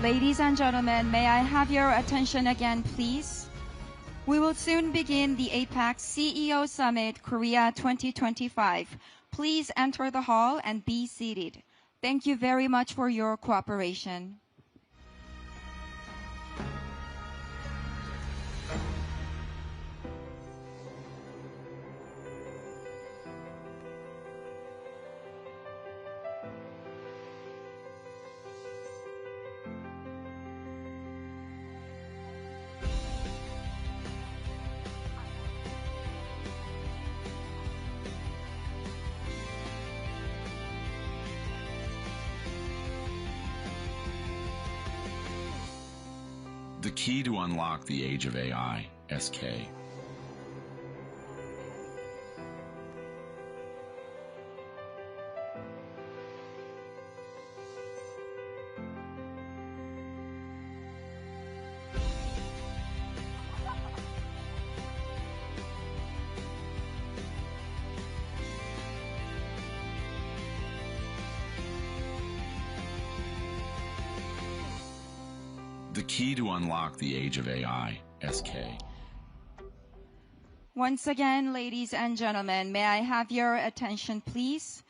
Ladies and gentlemen, may I have your attention again, please? We will soon begin the APEC CEO Summit Korea 2025. Please enter the hall and be seated. Thank you very much for your cooperation. The key to unlock the age of AI, SK. The key to unlock the age of AI, SK. Once again, ladies and gentlemen, may I have your attention, please?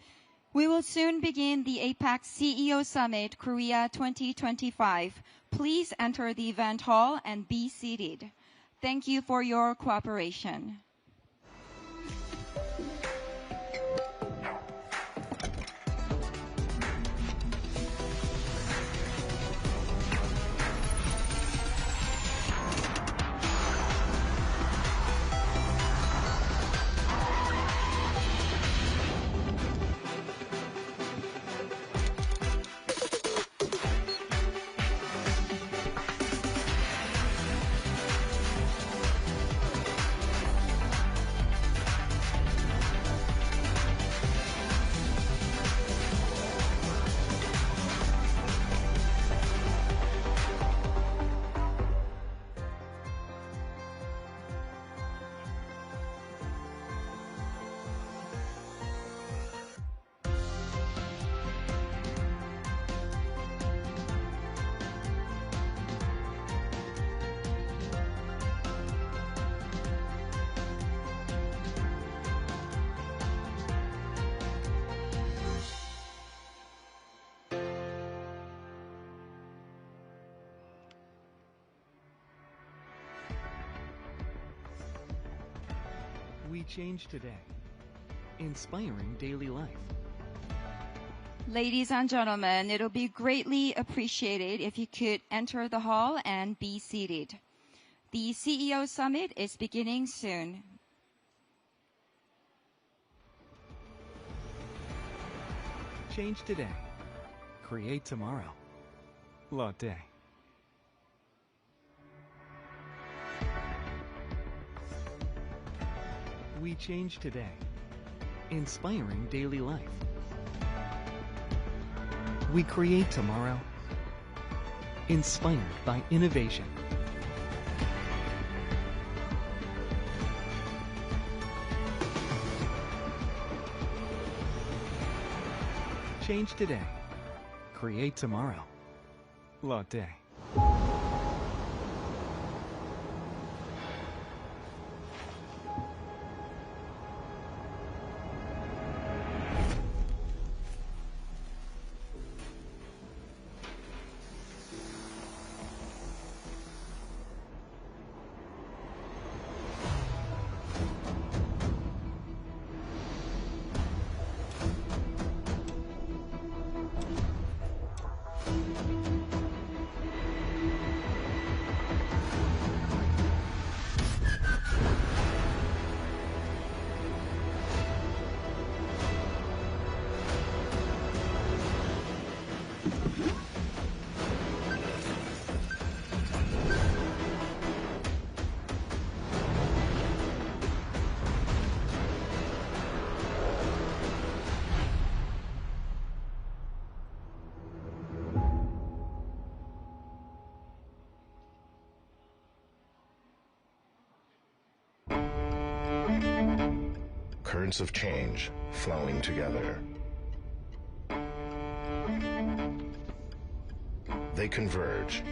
We will soon begin the APEC CEO Summit Korea 2025. Please enter the event hall and be seated. Thank you for your cooperation. We change today, inspiring daily life. Ladies and gentlemen, it'll be greatly appreciated if you could enter the hall and be seated. The CEO Summit is beginning soon. Change today, create tomorrow. Lotte. We change today, inspiring daily life. We create tomorrow, inspired by innovation. Change today, create tomorrow. Lotte. Currents of change flowing together. they converge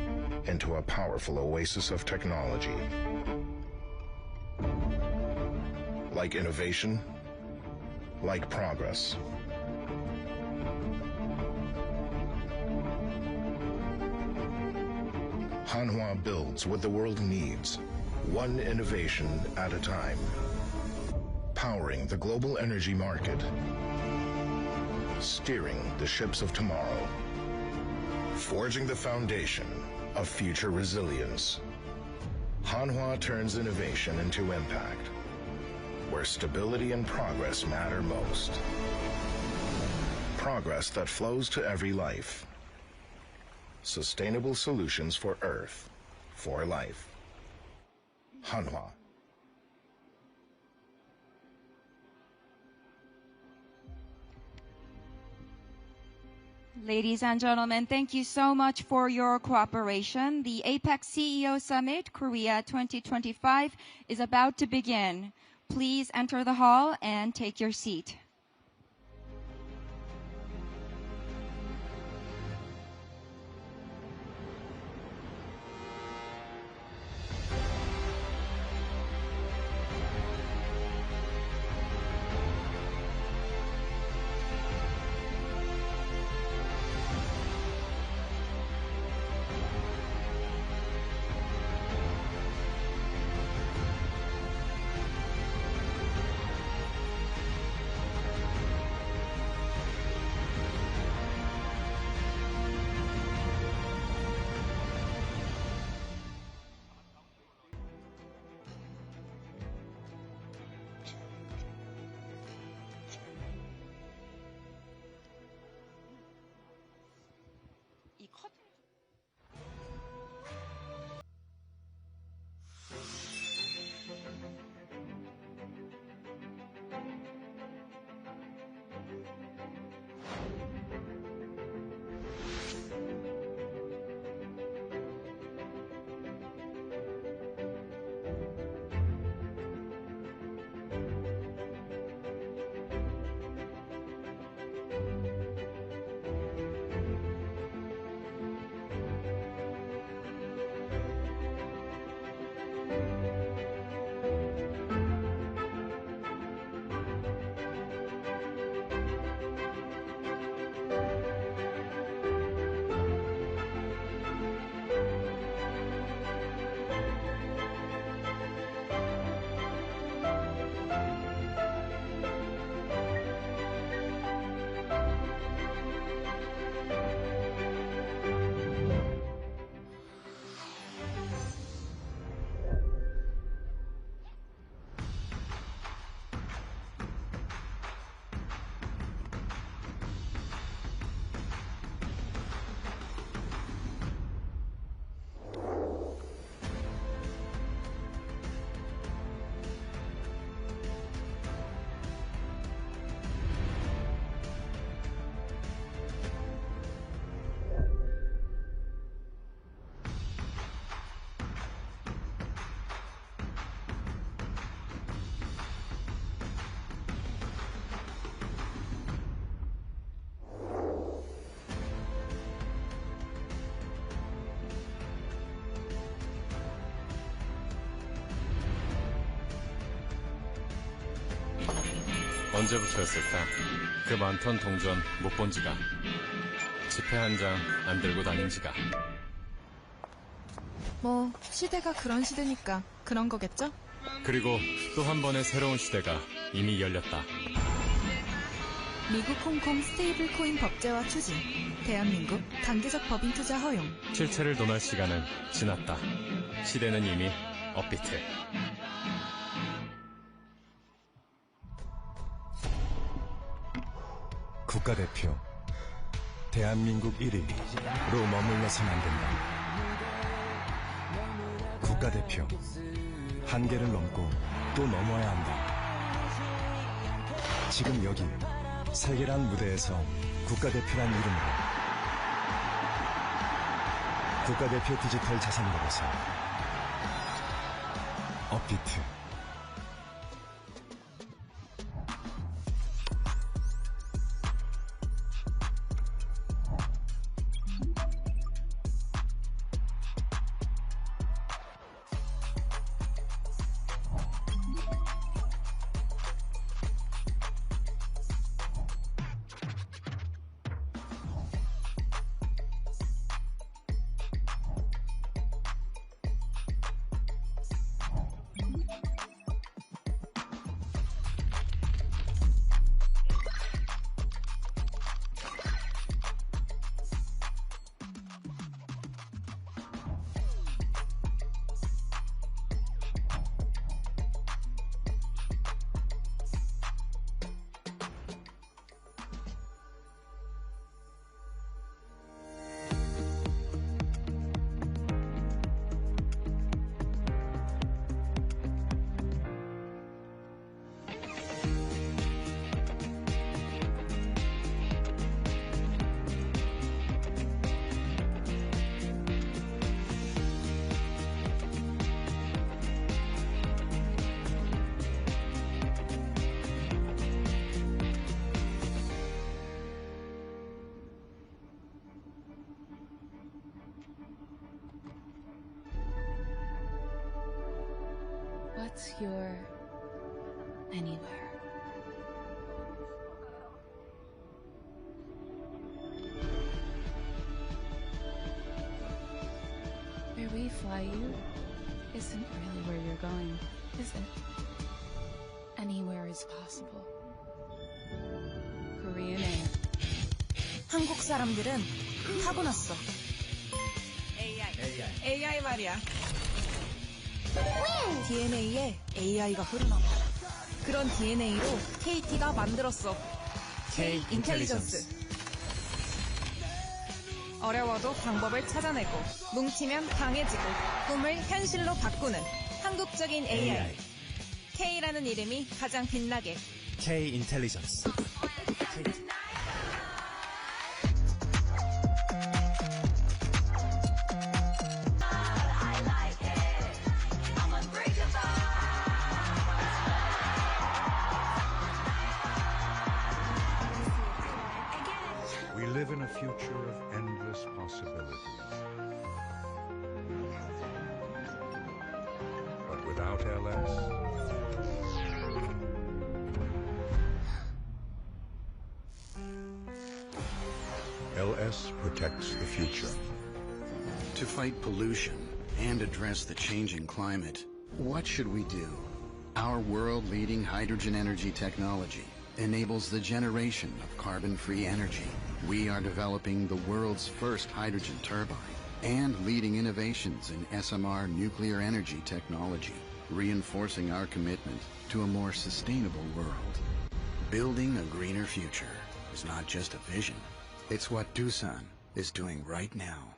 into a powerful oasis of technology. Like innovation, like progress. Hanwha builds what the world needs, one innovation at a time. Powering the global energy market. Steering the ships of tomorrow. Forging the foundation of future resilience. Hanwha turns innovation into impact, where stability and progress matter most. Progress that flows to every life. Sustainable solutions for Earth, for life. Hanwha. Ladies and gentlemen, thank you so much for your cooperation. The APEC CEO Summit Korea 2025 is about to begin. Please enter the hall and take your seat. 언제부터였을까? 그 많던 동전 못 본 지가. 지폐 한 장 안 들고 다닌 지가. 뭐 시대가 그런 시대니까 그런 거겠죠? 그리고 또 한 번의 새로운 시대가 이미 열렸다. 미국 홍콩 스테이블 코인 법제화 추진. 대한민국 단계적 법인 투자 허용. 실체를 논할 시간은 지났다. 시대는 이미 업비트. 국가대표 대한민국 1위로 머물러선 안 된다. 국가대표 한계를 넘고 또 넘어야 한다. 지금 여기 세계란 무대에서 국가대표란 이름으로 국가대표 디지털 자산거래소 업비트. What's your anywhere? Where we fly you isn't really where you're going, is it? Anywhere is possible. Korean Air. 한국 사람들은 타고났어. AI 말이야. DNA에 AI가 흐르나봐. 그런 DNA로 KT가 만들었어. K 인텔리전스. 어려워도 방법을 찾아내고 뭉치면 강해지고 꿈을 현실로 바꾸는 한국적인 AI. K라는 이름이 가장 빛나게. K 인텔리전스. We live in a future of endless possibilities. But without LS, LS protects the future. To fight pollution and address the changing climate, what should we do? Our world-leading hydrogen energy technology enables the generation of carbon-free energy. We are developing the world's first hydrogen turbine and leading innovations in SMR nuclear energy technology, reinforcing our commitment to a more sustainable world. Building a greener future is not just a vision, it's what Doosan is doing right now.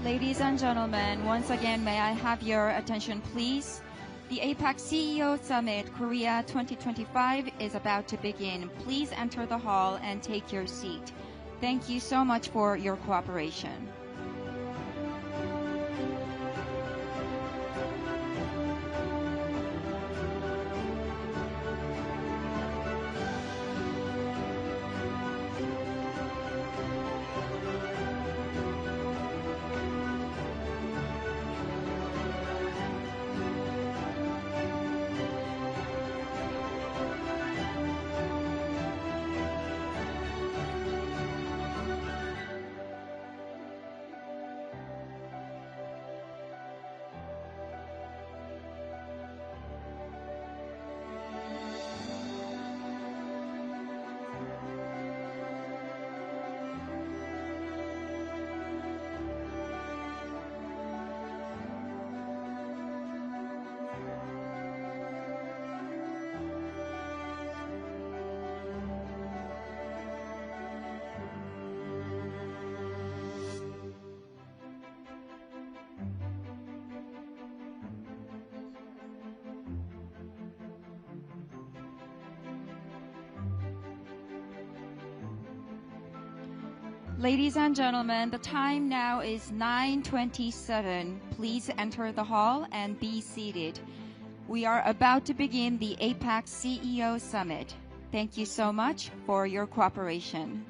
Ladies and gentlemen, once again, may I have your attention, please? The APEC CEO Summit Korea 2025 is about to begin. Please enter the hall and take your seat. Thank you so much for your cooperation. Ladies and gentlemen, the time now is 9:27. Please enter the hall and be seated. We are about to begin the APEC CEO Summit. Thank you so much for your cooperation.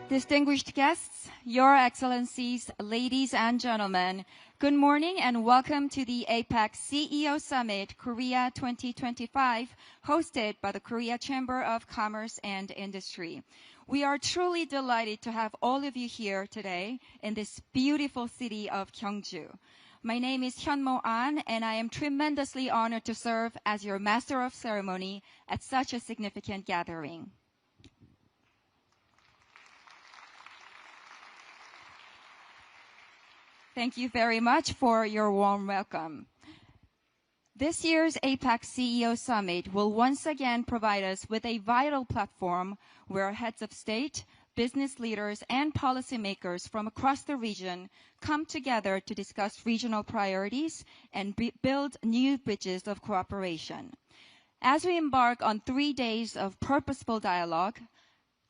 Distinguished guests, Your Excellencies, ladies and gentlemen, good morning and welcome to the APEC CEO Summit Korea 2025, hosted by the Korea Chamber of Commerce and Industry. We are truly delighted to have all of you here today in this beautiful city of Gyeongju. My name is Hyunmo An, and I am tremendously honored to serve as your Master of Ceremony at such a significant gathering. Thank you very much for your warm welcome. This year's APEC CEO Summit will once again provide us with a vital platform where heads of state, business leaders, and policymakers from across the region come together to discuss regional priorities and build new bridges of cooperation. As we embark on 3 days of purposeful dialogue,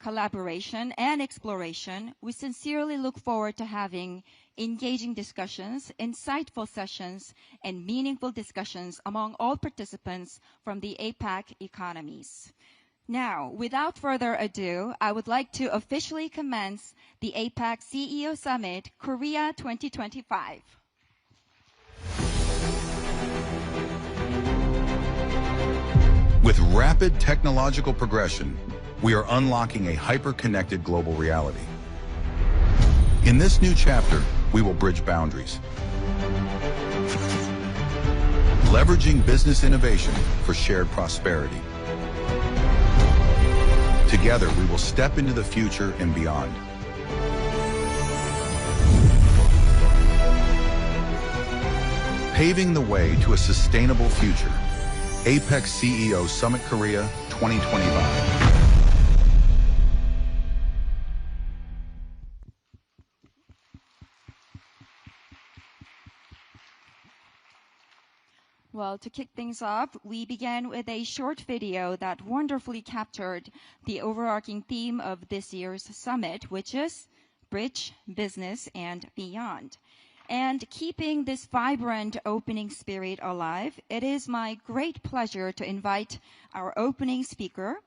collaboration, and exploration, we sincerely look forward to having engaging discussions, insightful sessions, and meaningful discussions among all participants from the APEC economies. Now, without further ado, I would like to officially commence the APEC CEO Summit Korea 2025. With rapid technological progression, we are unlocking a hyper-connected global reality. In this new chapter, we will bridge boundaries, leveraging business innovation for shared prosperity. Together, we will step into the future and beyond. Paving the way to a sustainable future. APEC CEO Summit Korea 2025. Well, to kick things off, we began with a short video that wonderfully captured the overarching theme of this year's summit, which is Bridge, Business, and Beyond. And keeping this vibrant opening spirit alive, it is my great pleasure to invite our opening speaker,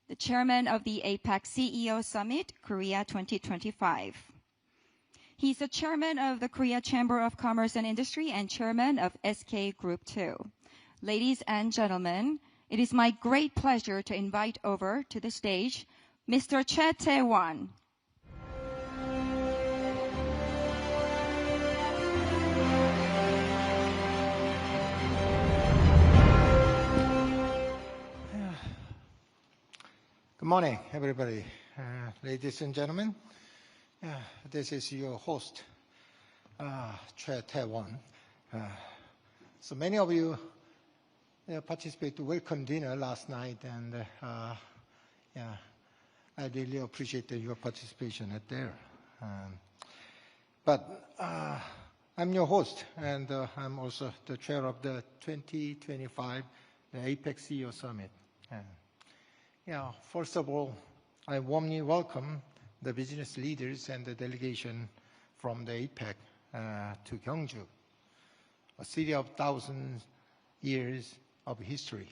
the chairman of the APEC CEO Summit, Korea 2025. He's the chairman of the Korea Chamber of Commerce and Industry and chairman of SK Group 2. Ladies and gentlemen, it is my great pleasure to invite over to the stage Mr. Choi Tae-won. Good morning, everybody. Ladies and gentlemen. This is your host, Choi Tae-won. So many of you participated to welcome dinner last night, and I really appreciate your participation at there. But I'm your host, and I'm also the chair of the 2025 the APEC CEO Summit. First of all, I warmly welcome the business leaders and the delegation from the APEC to Gyeongju, a city of 1,000 years of history.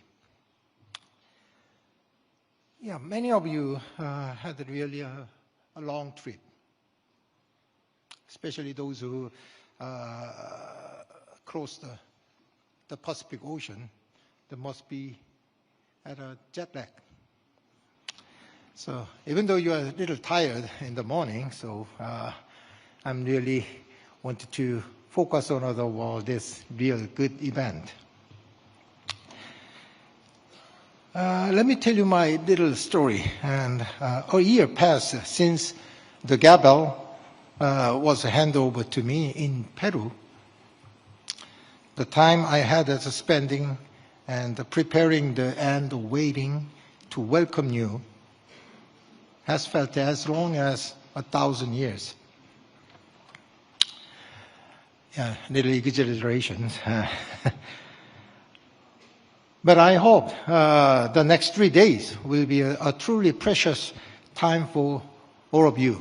Many of you had really a long trip, especially those who crossed the Pacific Ocean. They must be at a jet lag. So even though you are a little tired in the morning, so I'm really wanted to focus on this real good event. Let me tell you my little story. And a year passed since the gavel was handed over to me in Peru. The time I had as spending and preparing and waiting to welcome you has felt as long as 1,000 years. Little exaggeration. But I hope the next 3 days will be a truly precious time for all of you.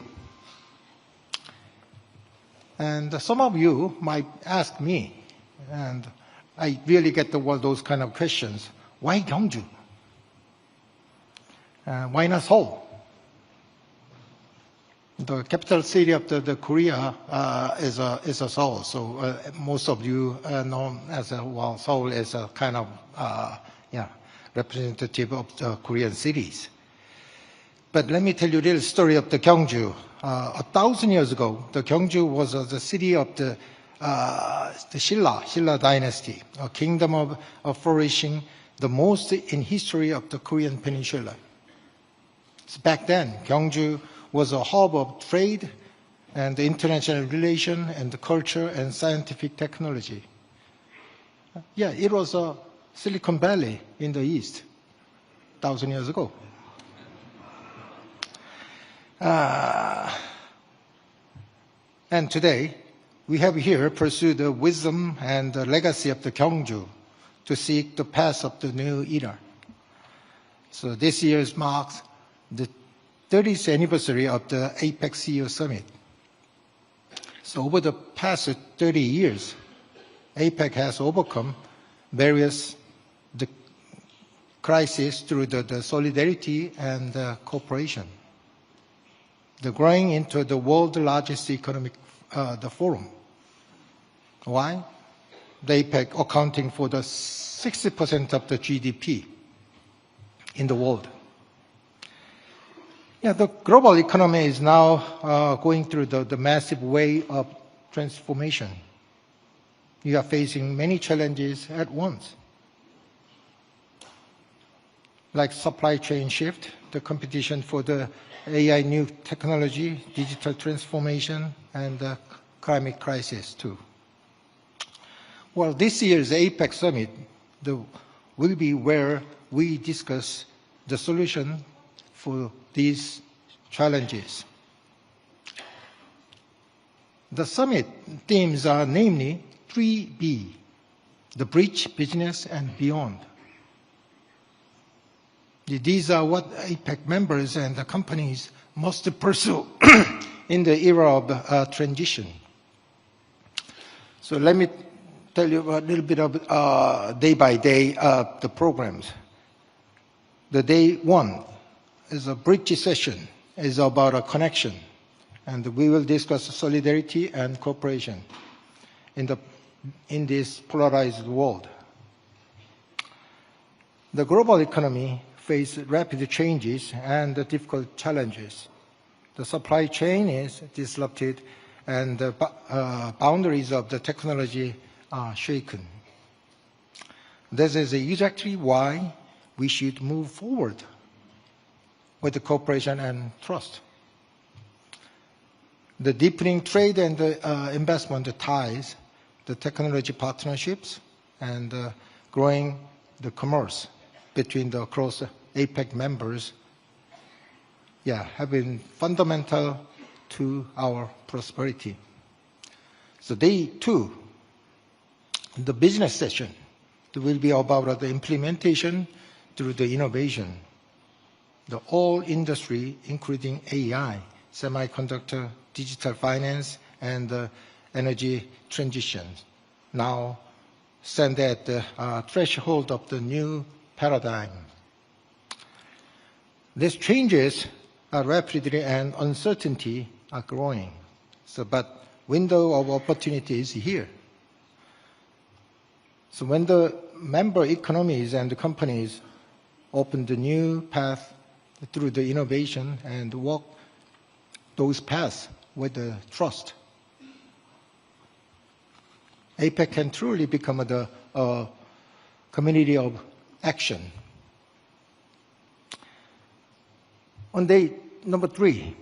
And some of you might ask me, and I really get those kind of questions, why Gyeongju? Why not Seoul? The capital city of the Korea is a Seoul. So most of you know as well, Seoul is a kind of representative of the Korean cities. But let me tell you a little story of the Gyeongju. 1,000 years ago, the Gyeongju was the city of the Silla dynasty, a kingdom of flourishing, the most in history of the Korean peninsula. So back then, Gyeongju was a hub of trade and international relation and culture and scientific technology. Yeah, it was a Silicon Valley in the East 1,000 years ago. And today, we have here pursued the wisdom and the legacy of the Gyeongju to seek the path of the new era. So this year marks the 30th anniversary of the APEC CEO Summit. So over the past 30 years, APEC has overcome various crises through the solidarity and cooperation. The growing into the world's largest economic forum. Why? The APEC accounting for the 60% of the GDP in the world. Yeah, the global economy is now going through the massive wave of transformation. You are facing many challenges at once, like supply chain shift, the competition for the AI new technology, digital transformation, and the climate crisis too. Well, this year's APEC Summit will be where we discuss the solution for these challenges. The summit themes are namely 3B, the bridge, business, and beyond. These are what APEC members and the companies must pursue in the era of transition. So let me tell you a little bit of day by day the programs. The day one is a bridge session, is about a connection, and we will discuss solidarity and cooperation in this polarized world. The global economy faces rapid changes and difficult challenges. The supply chain is disrupted and the boundaries of the technology are shaken. This is exactly why we should move forward with the cooperation and trust. The deepening trade and the investment ties, the technology partnerships, and growing the commerce between the across APEC members, have been fundamental to our prosperity. So day two, the business session, will be about the implementation through the innovation. The whole industry, including AI, semiconductor, digital finance, and energy transition, now stand at the threshold of the new paradigm. These changes are rapidly and uncertainty are growing. But window of opportunity is here. So when the member economies and the companies open the new path through the innovation and walk those paths with the trust, APEC can truly become the community of action. On day number 3,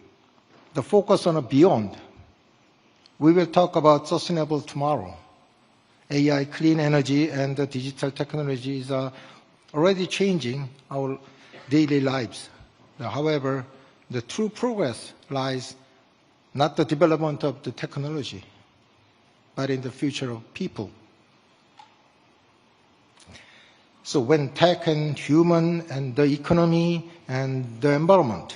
the focus on beyond, we will talk about sustainable tomorrow. AI, clean energy, and the digital technologies are already changing our daily lives. However, the true progress lies not the development of the technology, but in the future of people. So when tech and human and the economy and the environment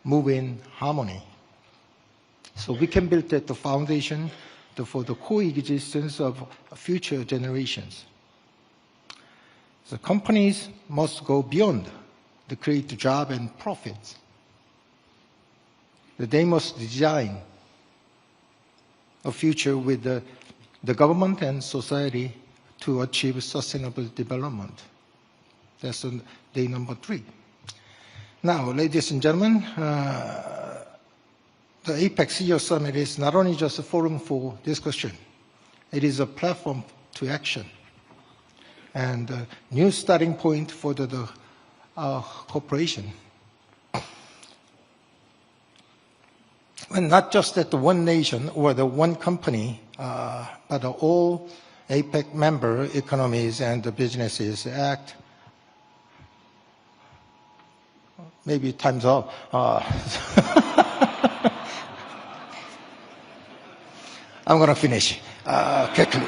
move in harmony, so we can build the foundation for the coexistence of future generations. So companies must go beyond to create job and profits. that they must design a future with the government and society to achieve sustainable development. That's on day number 3. Now, ladies and gentlemen, the APEC CEO Summit is not only just a forum for discussion, it is a platform to action and a new starting point for the cooperation. And not just that the one nation or the one company, but all APEC member economies and the businesses act. Maybe time's up. I'm going to finish quickly.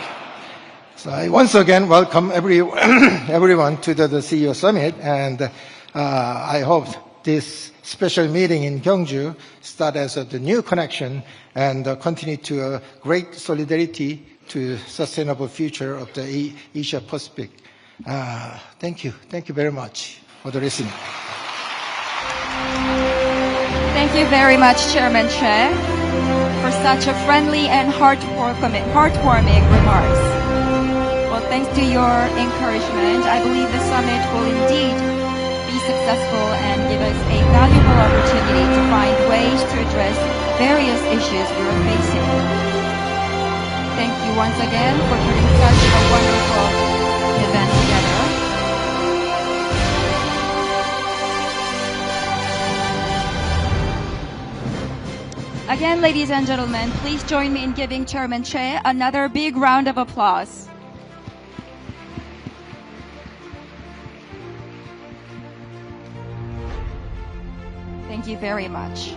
So I once again welcome everyone to the CEO Summit, and I hope this special meeting in Gyeongju start as the new connection and continue to a great solidarity to sustainable future of the Asia Pacific. Thank you. Thank you very much for the listening. Thank you very much, Chairman Che, for such a friendly and heartwarming remarks. Well, thanks to your encouragement, I believe the summit will indeed be successful and give us a valuable opportunity to find ways to address various issues we are facing. Thank you once again for putting such a wonderful event together. Again, ladies and gentlemen, please join me in giving Chairman Che another big round of applause. Thank you very much.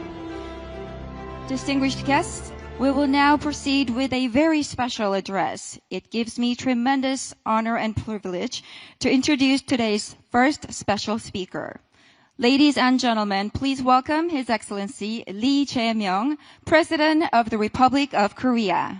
Distinguished guests, we will now proceed with a very special address. It gives me tremendous honor and privilege to introduce today's first special speaker. Ladies and gentlemen, please welcome His Excellency Lee Jae-myung, President of the Republic of Korea.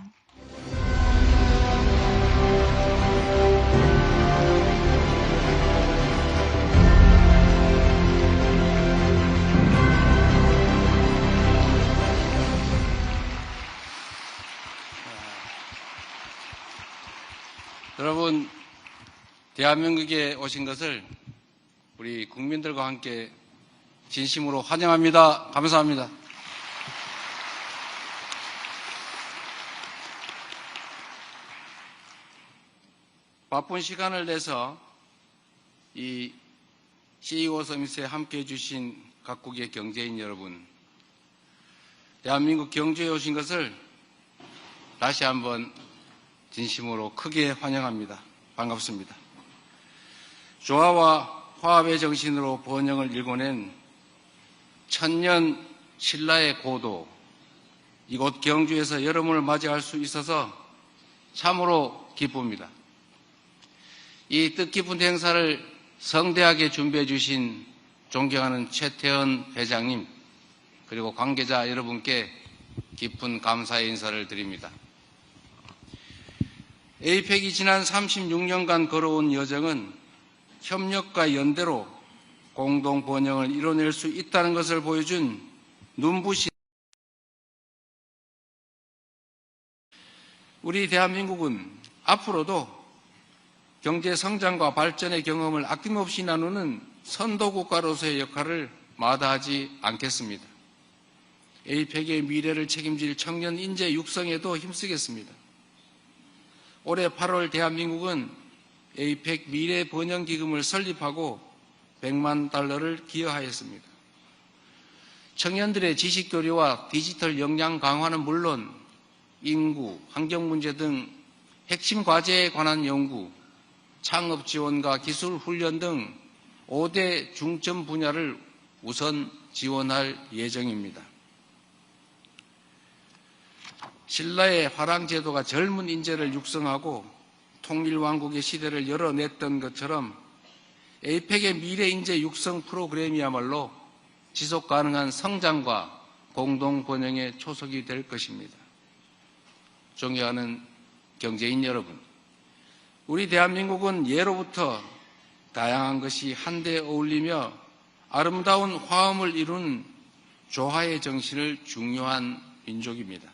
여러분, 대한민국에 오신 것을 우리 국민들과 함께 진심으로 환영합니다. 감사합니다. 바쁜 시간을 내서 이 CEO 서밋에 함께해 주신 각국의 경제인 여러분, 대한민국 경주에 오신 것을 다시 한번 진심으로 크게 환영합니다. 반갑습니다. 조화와 화합의 정신으로 번영을 일궈낸 천년 신라의 고도, 이곳 경주에서 여러분을 맞이할 수 있어서 참으로 기쁩니다. 이 뜻깊은 행사를 성대하게 준비해 주신 존경하는 최태원 회장님, 그리고 관계자 여러분께 깊은 감사의 인사를 드립니다. APEC이 지난 36년간 걸어온 여정은 협력과 연대로 공동 번영을 이뤄낼 수 있다는 것을 보여준 눈부신 우리 대한민국은 앞으로도 경제 성장과 발전의 경험을 아낌없이 나누는 선도국가로서의 역할을 마다하지 않겠습니다. APEC의 미래를 책임질 청년 인재 육성에도 힘쓰겠습니다. 올해 8월 대한민국은 APEC 미래 번영 기금을 설립하고 100만 달러를 기여하였습니다. 청년들의 지식 교류와 디지털 역량 강화는 물론 인구, 환경 문제 등 핵심 과제에 관한 연구, 창업 지원과 기술 훈련 등 5대 중점 분야를 우선 지원할 예정입니다. 신라의 화랑 제도가 젊은 인재를 육성하고 통일왕국의 시대를 열어냈던 것처럼 APEC의 미래 인재 육성 프로그램이야말로 지속 가능한 성장과 공동 번영의 초석이 될 것입니다. 존경하는 경제인 여러분, 우리 대한민국은 예로부터 다양한 것이 한데 어울리며 아름다운 화음을 이룬 조화의 정신을 중요한 민족입니다.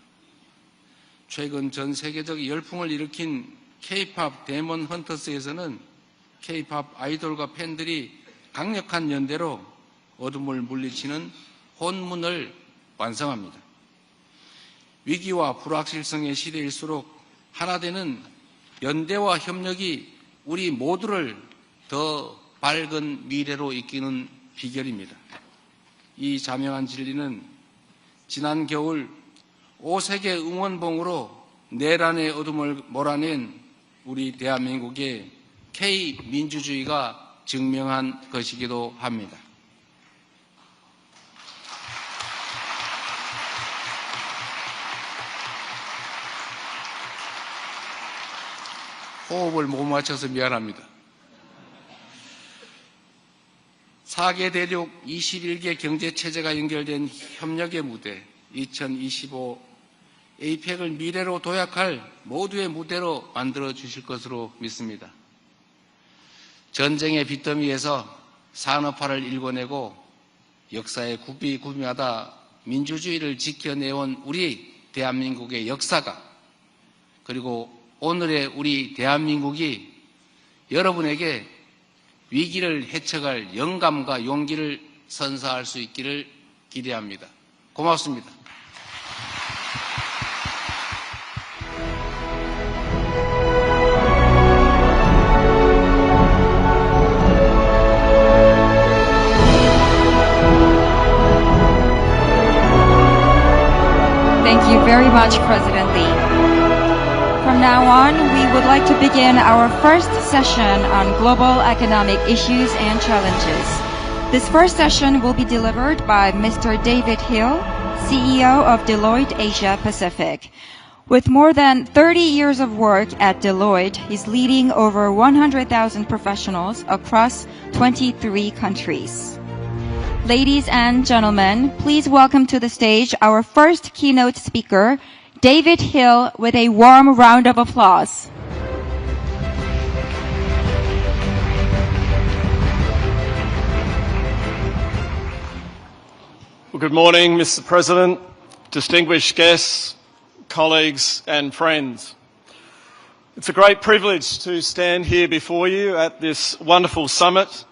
최근 전 세계적 열풍을 일으킨 K-팝 데몬 헌터스에서는 K-팝 아이돌과 팬들이 강력한 연대로 어둠을 물리치는 혼문을 완성합니다. 위기와 불확실성의 시대일수록 하나 되는 연대와 협력이 우리 모두를 더 밝은 미래로 이끄는 비결입니다. 이 자명한 진리는 지난 겨울 5세계 응원봉으로 내란의 어둠을 몰아낸 우리 대한민국의 K-민주주의가 증명한 것이기도 합니다. 호흡을 못 맞춰서 미안합니다. 4개 대륙 21개 경제체제가 연결된 협력의 무대 2025 APEC을 미래로 도약할 모두의 무대로 만들어 주실 것으로 믿습니다. 전쟁의 빚더미에서 산업화를 일궈내고 역사의 구비구비마다 민주주의를 지켜내온 우리 대한민국의 역사가 그리고 오늘의 우리 대한민국이 여러분에게 위기를 헤쳐갈 영감과 용기를 선사할 수 있기를 기대합니다. 고맙습니다. Thank you very much, President Lee. From now on, we would like to begin our first session on global economic issues and challenges. This first session will be delivered by Mr. David Hill, CEO of Deloitte Asia Pacific. With more than 30 years of work at Deloitte, he's leading over 100,000 professionals across 23 countries. Ladies and gentlemen, please welcome to the stage our first keynote speaker, David Hill, with a warm round of applause. Well, good morning, Mr. President, distinguished guests, colleagues and friends. It's a great privilege to stand here before you at this wonderful summit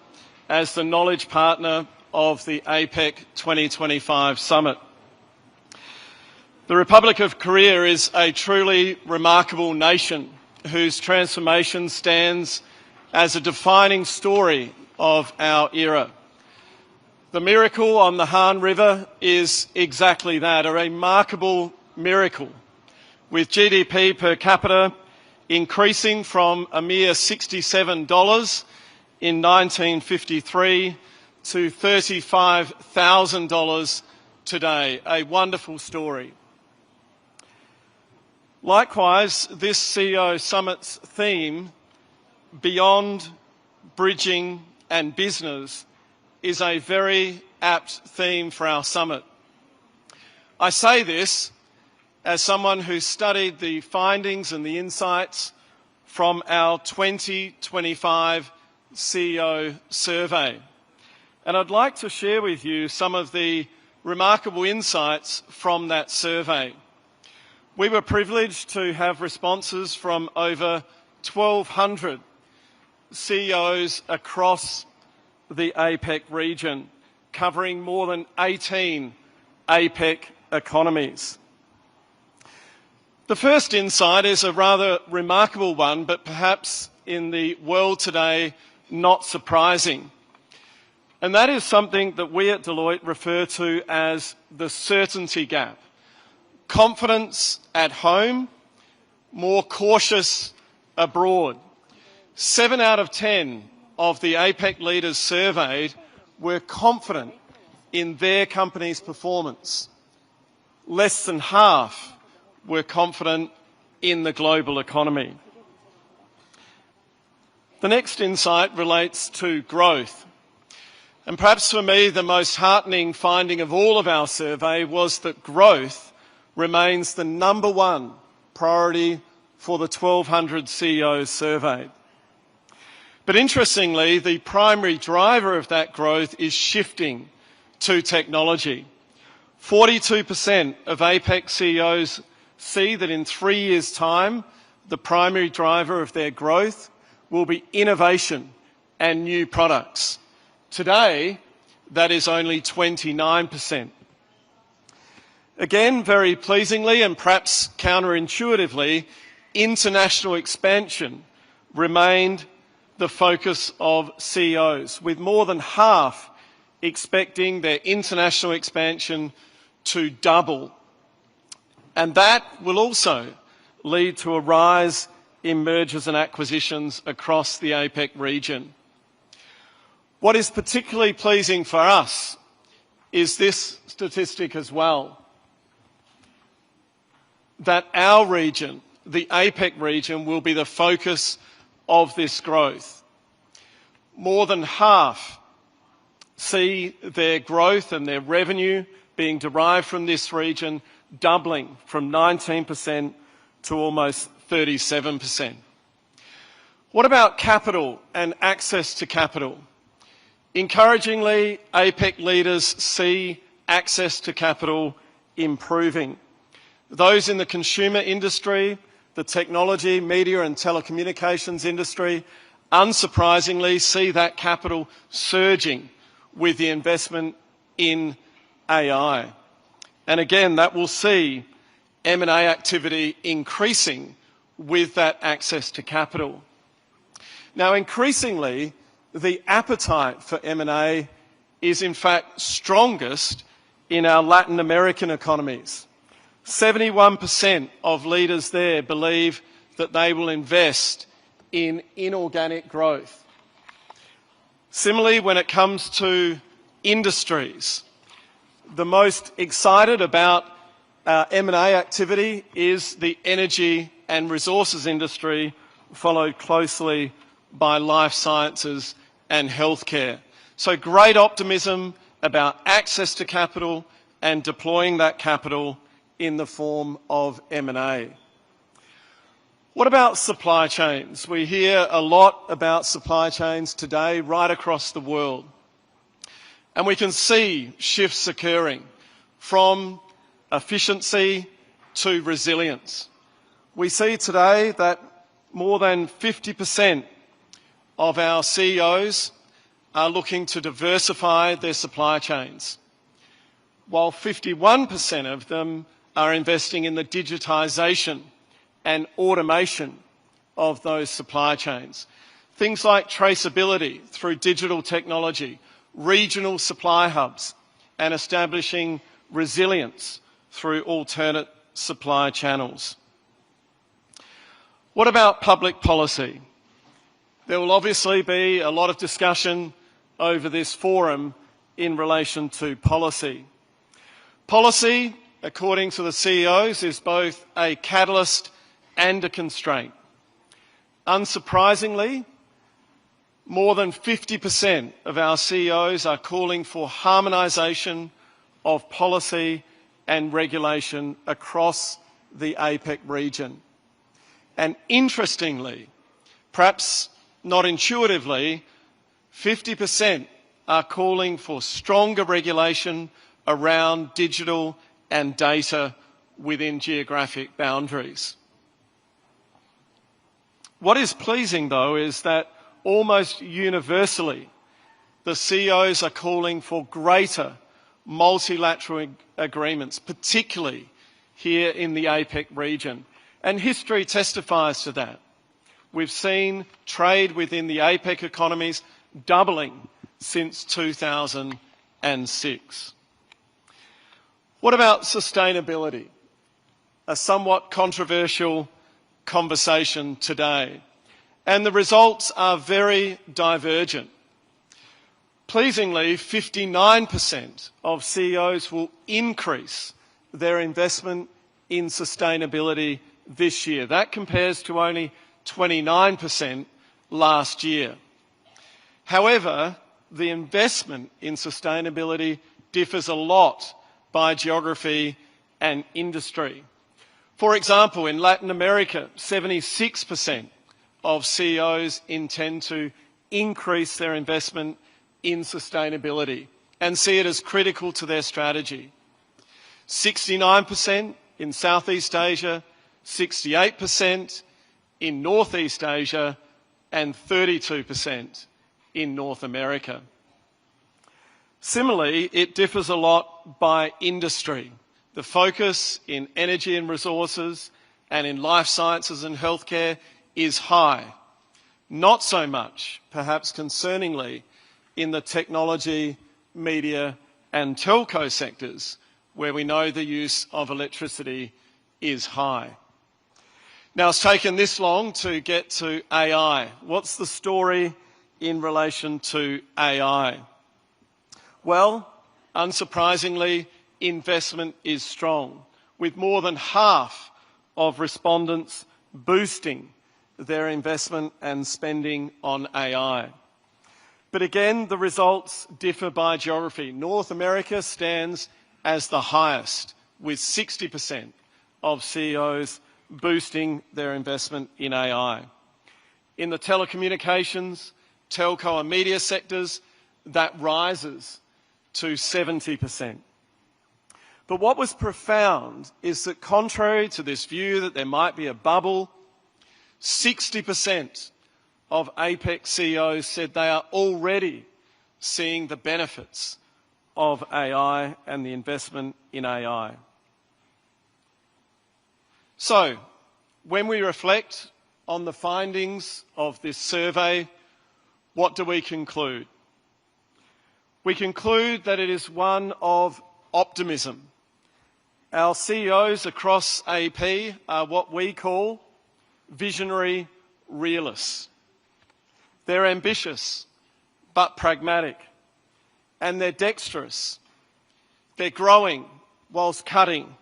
as the knowledge partner of the APEC 2025 Summit. The Republic of Korea is a truly remarkable nation whose transformation stands as a defining story of our era. The miracle on the Han River is exactly that, a remarkable miracle, with GDP per capita increasing from a mere $67 in 1953 to $35,000 today. A wonderful story. Likewise, this CEO Summit's theme, Beyond, Bridging and Business, is a very apt theme for our summit. I say this as someone who studied the findings and the insights from our 2025 CEO survey. And I'd like to share with you some of the remarkable insights from that survey. We were privileged to have responses from over 1,200 CEOs across the APEC region, covering more than 18 APEC economies. The first insight is a rather remarkable one, but perhaps in the world today, not surprising. And that is something that we at Deloitte refer to as the certainty gap. Confidence at home, more cautious abroad. 7 out of 10 of the APEC leaders surveyed were confident in their company's performance. Less than half were confident in the global economy. The next insight relates to growth. And perhaps for me, the most heartening finding of all of our survey was that growth remains the number one priority for the 1,200 CEOs surveyed. But interestingly, the primary driver of that growth is shifting to technology. 42% of APEC CEOs see that in 3 years' time, the primary driver of their growth will be innovation and new products. Today, that is only 29%. Again, very pleasingly and perhaps counterintuitively, international expansion remained the focus of CEOs, with more than half expecting their international expansion to double. And that will also lead to a rise in mergers and acquisitions across the APEC region. What is particularly pleasing for us is this statistic as well, that our region, the APEC region, will be the focus of this growth. More than half see their growth and their revenue being derived from this region doubling from 19% to almost 37%. What about capital and access to capital? Encouragingly, APEC leaders see access to capital improving. Those in the consumer industry, the technology, media and telecommunications industry, unsurprisingly see that capital surging with the investment in AI. And again, that will see M&A activity increasing with that access to capital. Now, increasingly, the appetite for M&A is in fact strongest in our Latin American economies. 71% of leaders there believe that they will invest in inorganic growth. Similarly, when it comes to industries, the most excited about M&A activity is the energy and resources industry, followed closely by life sciences and healthcare. So great optimism about access to capital and deploying that capital in the form of M&A. What about supply chains? We hear a lot about supply chains today right across the world. And we can see shifts occurring from efficiency to resilience. We see today that more than 50% of our CEOs are looking to diversify their supply chains, while 51% of them are investing in the digitisation and automation of those supply chains. Things like traceability through digital technology, regional supply hubs, and establishing resilience through alternate supply channels. What about public policy? There will obviously be a lot of discussion over this forum in relation to policy. Policy, according to the CEOs, is both a catalyst and a constraint. Unsurprisingly, more than 50% of our CEOs are calling for harmonisation of policy and regulation across the APEC region. And interestingly, perhaps not intuitively, 50% are calling for stronger regulation around digital and data within geographic boundaries. What is pleasing, though, is that almost universally, the CEOs are calling for greater multilateral agreements, particularly here in the APEC region. And history testifies to that. We've seen trade within the APEC economies doubling since 2006. What about sustainability? A somewhat controversial conversation today. And the results are very divergent. Pleasingly, 59% of CEOs will increase their investment in sustainability this year. That compares to only 29% last year. However, the investment in sustainability differs a lot by geography and industry. For example, in Latin America, 76% of CEOs intend to increase their investment in sustainability and see it as critical to their strategy. 69% in Southeast Asia, 68% in Northeast Asia, and 32% in North America. Similarly, it differs a lot by industry. The focus in energy and resources and in life sciences and healthcare is high. Not so much, perhaps concerningly, in the technology, media and telco sectors, where we know the use of electricity is high. Now, it's taken this long to get to AI. What's the story in relation to AI? Well, unsurprisingly, investment is strong, with more than half of respondents boosting their investment and spending on AI. But again, the results differ by geography. North America stands as the highest, with 60% of CEOs boosting their investment in AI. In the telecommunications, telco and media sectors, that rises to 70%. But what was profound is that contrary to this view that there might be a bubble, 60% of APEC CEOs said they are already seeing the benefits of AI and the investment in AI. So, when we reflect on the findings of this survey, what do we conclude? We conclude that it is one of optimism. Our CEOs across AP are what we call visionary realists. They're ambitious but pragmatic, and they're dexterous. They're growing whilst cutting.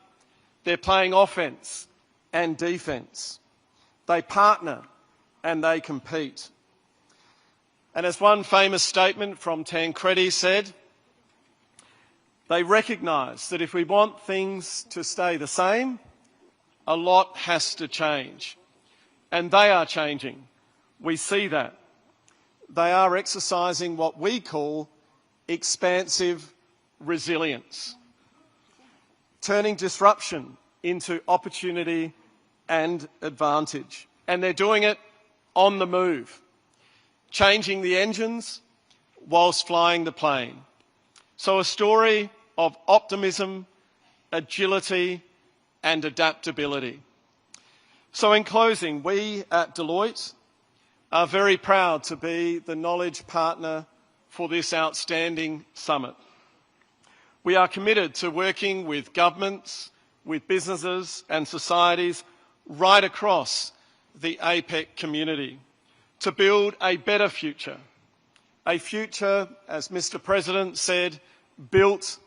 They're playing offence and defence. They partner and they compete. And as one famous statement from Tancredi said, they recognise that if we want things to stay the same, a lot has to change. And they are changing. We see that. They are exercising what we call expansive resilience, turning disruption into opportunity and advantage. And they're doing it on the move, changing the engines whilst flying the plane. So a story of optimism, agility and adaptability. So in closing, we at Deloitte are very proud to be the knowledge partner for this outstanding summit. We are committed to working with governments, with businesses and societies right across the APEC community to build a better future. A future, as Mr. President said, built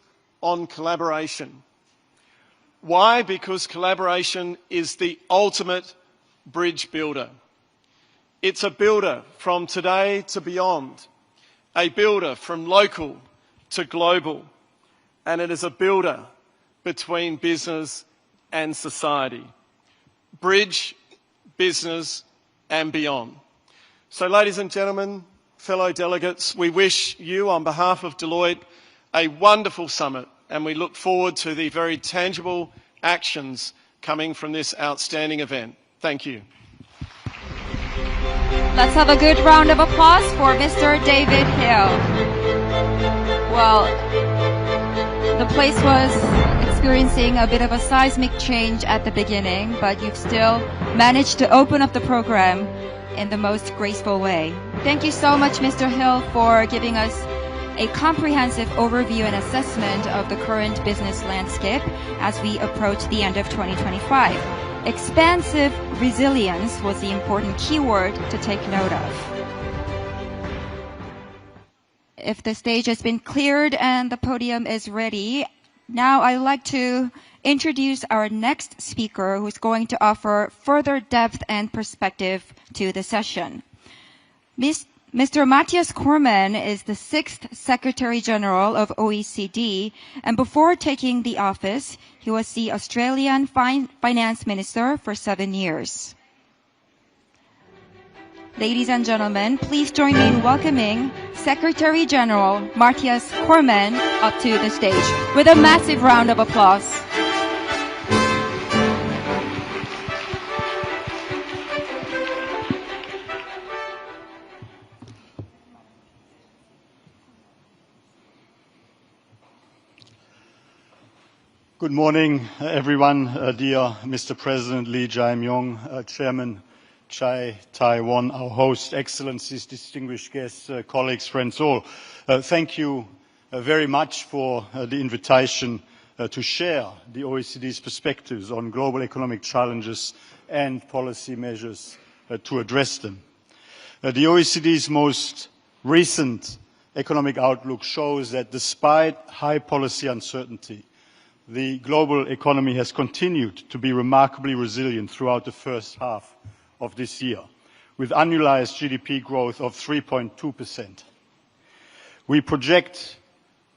on collaboration. Why? Because collaboration is the ultimate bridge builder. It's a builder from today to beyond, a builder from local to global, and it is a builder between business and society. Bridge, business and beyond. So ladies and gentlemen, fellow delegates, we wish you on behalf of Deloitte a wonderful summit, and we look forward to the very tangible actions coming from this outstanding event. Thank you. Let's have a good round of applause for Mr. David Hill. Well, the place was experiencing a bit of a seismic change at the beginning, but you've still managed to open up the program in the most graceful way. Thank you so much, Mr. Hill, for giving us a comprehensive overview and assessment of the current business landscape as we approach the end of 2025. Expansive resilience was the important keyword to take note of. If the stage has been cleared and the podium is ready, now I'd like to introduce our next speaker who's going to offer further depth and perspective to the session. Mr. Matthias Cormann is the 6th Secretary General of OECD, and before taking the office, he was the Australian Finance Minister for 7 years. Ladies and gentlemen, please join me in welcoming Secretary General Matthias Cormann up to the stage with a massive round of applause. Good morning, everyone. Dear Mr. President Lee Jae-myung, Chairman Chai Tai-won, our host, Excellencies, distinguished guests, colleagues, friends all. Thank you very much for the invitation to share the OECD's perspectives on global economic challenges and policy measures to address them. The OECD's most recent economic outlook shows that despite high policy uncertainty, the global economy has continued to be remarkably resilient throughout the first half of this year, with annualized GDP growth of 3.2%. We project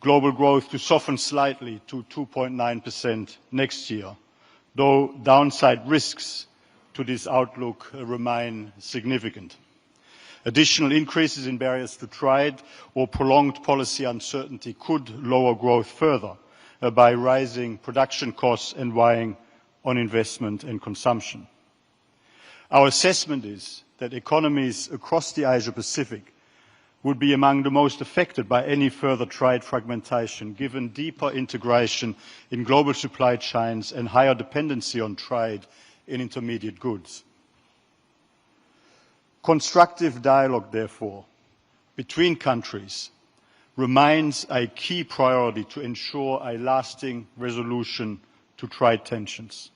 global growth to soften slightly to 2.9% next year, though downside risks to this outlook remain significant. Additional increases in barriers to trade or prolonged policy uncertainty could lower growth further by rising production costs and weighing on investment and consumption. Our assessment is that economies across the Asia-Pacific would be among the most affected by any further trade fragmentation, given deeper integration in global supply chains and higher dependency on trade in intermediate goods. Constructive dialogue, therefore, between countries remains a key priority to ensure a lasting resolution to trade tensions.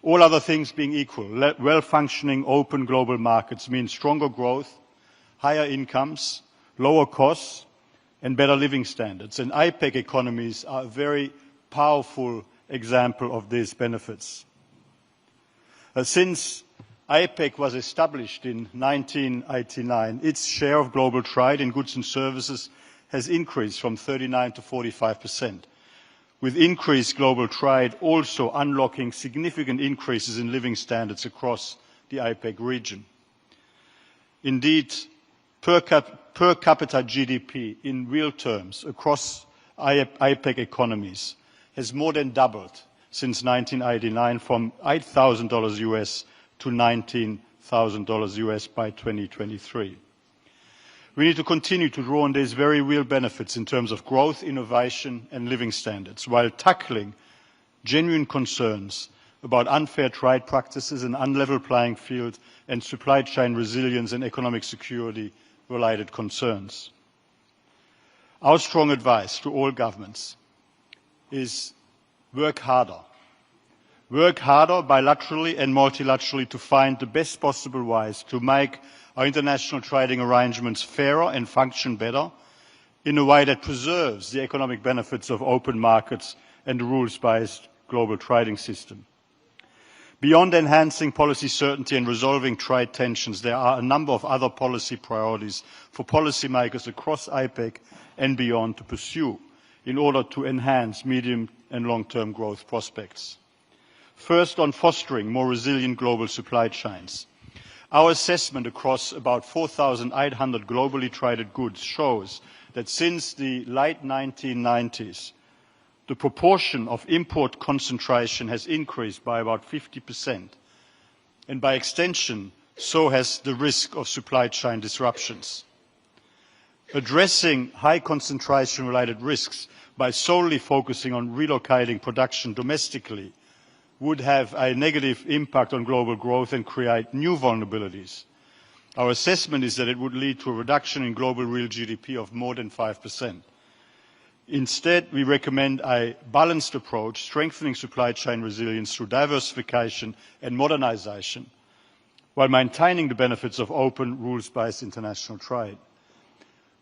All other things being equal, well-functioning open global markets mean stronger growth, higher incomes, lower costs, and better living standards. And APEC economies are a very powerful example of these benefits. Since APEC was established in 1989, its share of global trade in goods and services has increased from 39% to 45%. With increased global trade also unlocking significant increases in living standards across the APEC region. Indeed, per capita GDP in real terms across APEC economies has more than doubled since 1989, from $8,000 US to $19,000 US by 2023. We need to continue to draw on these very real benefits in terms of growth, innovation and living standards, while tackling genuine concerns about unfair trade practices, an unlevel playing field and supply chain resilience and economic security related concerns. Our strong advice to all governments is work harder. Work harder bilaterally and multilaterally to find the best possible ways to make our international trading arrangements fairer and function better in a way that preserves the economic benefits of open markets and a rules-based global trading system. Beyond enhancing policy certainty and resolving trade tensions, there are a number of other policy priorities for policymakers across APEC and beyond to pursue in order to enhance medium and long-term growth prospects. First, on fostering more resilient global supply chains. Our assessment across about 4,800 globally traded goods shows that since the late 1990s, the proportion of import concentration has increased by about 50%, and by extension, so has the risk of supply chain disruptions. Addressing high concentration-related risks by solely focusing on relocating production domestically would have a negative impact on global growth and create new vulnerabilities. Our assessment is that it would lead to a reduction in global real GDP of more than 5%. Instead, we recommend a balanced approach, strengthening supply chain resilience through diversification and modernization, while maintaining the benefits of open, rules-based international trade.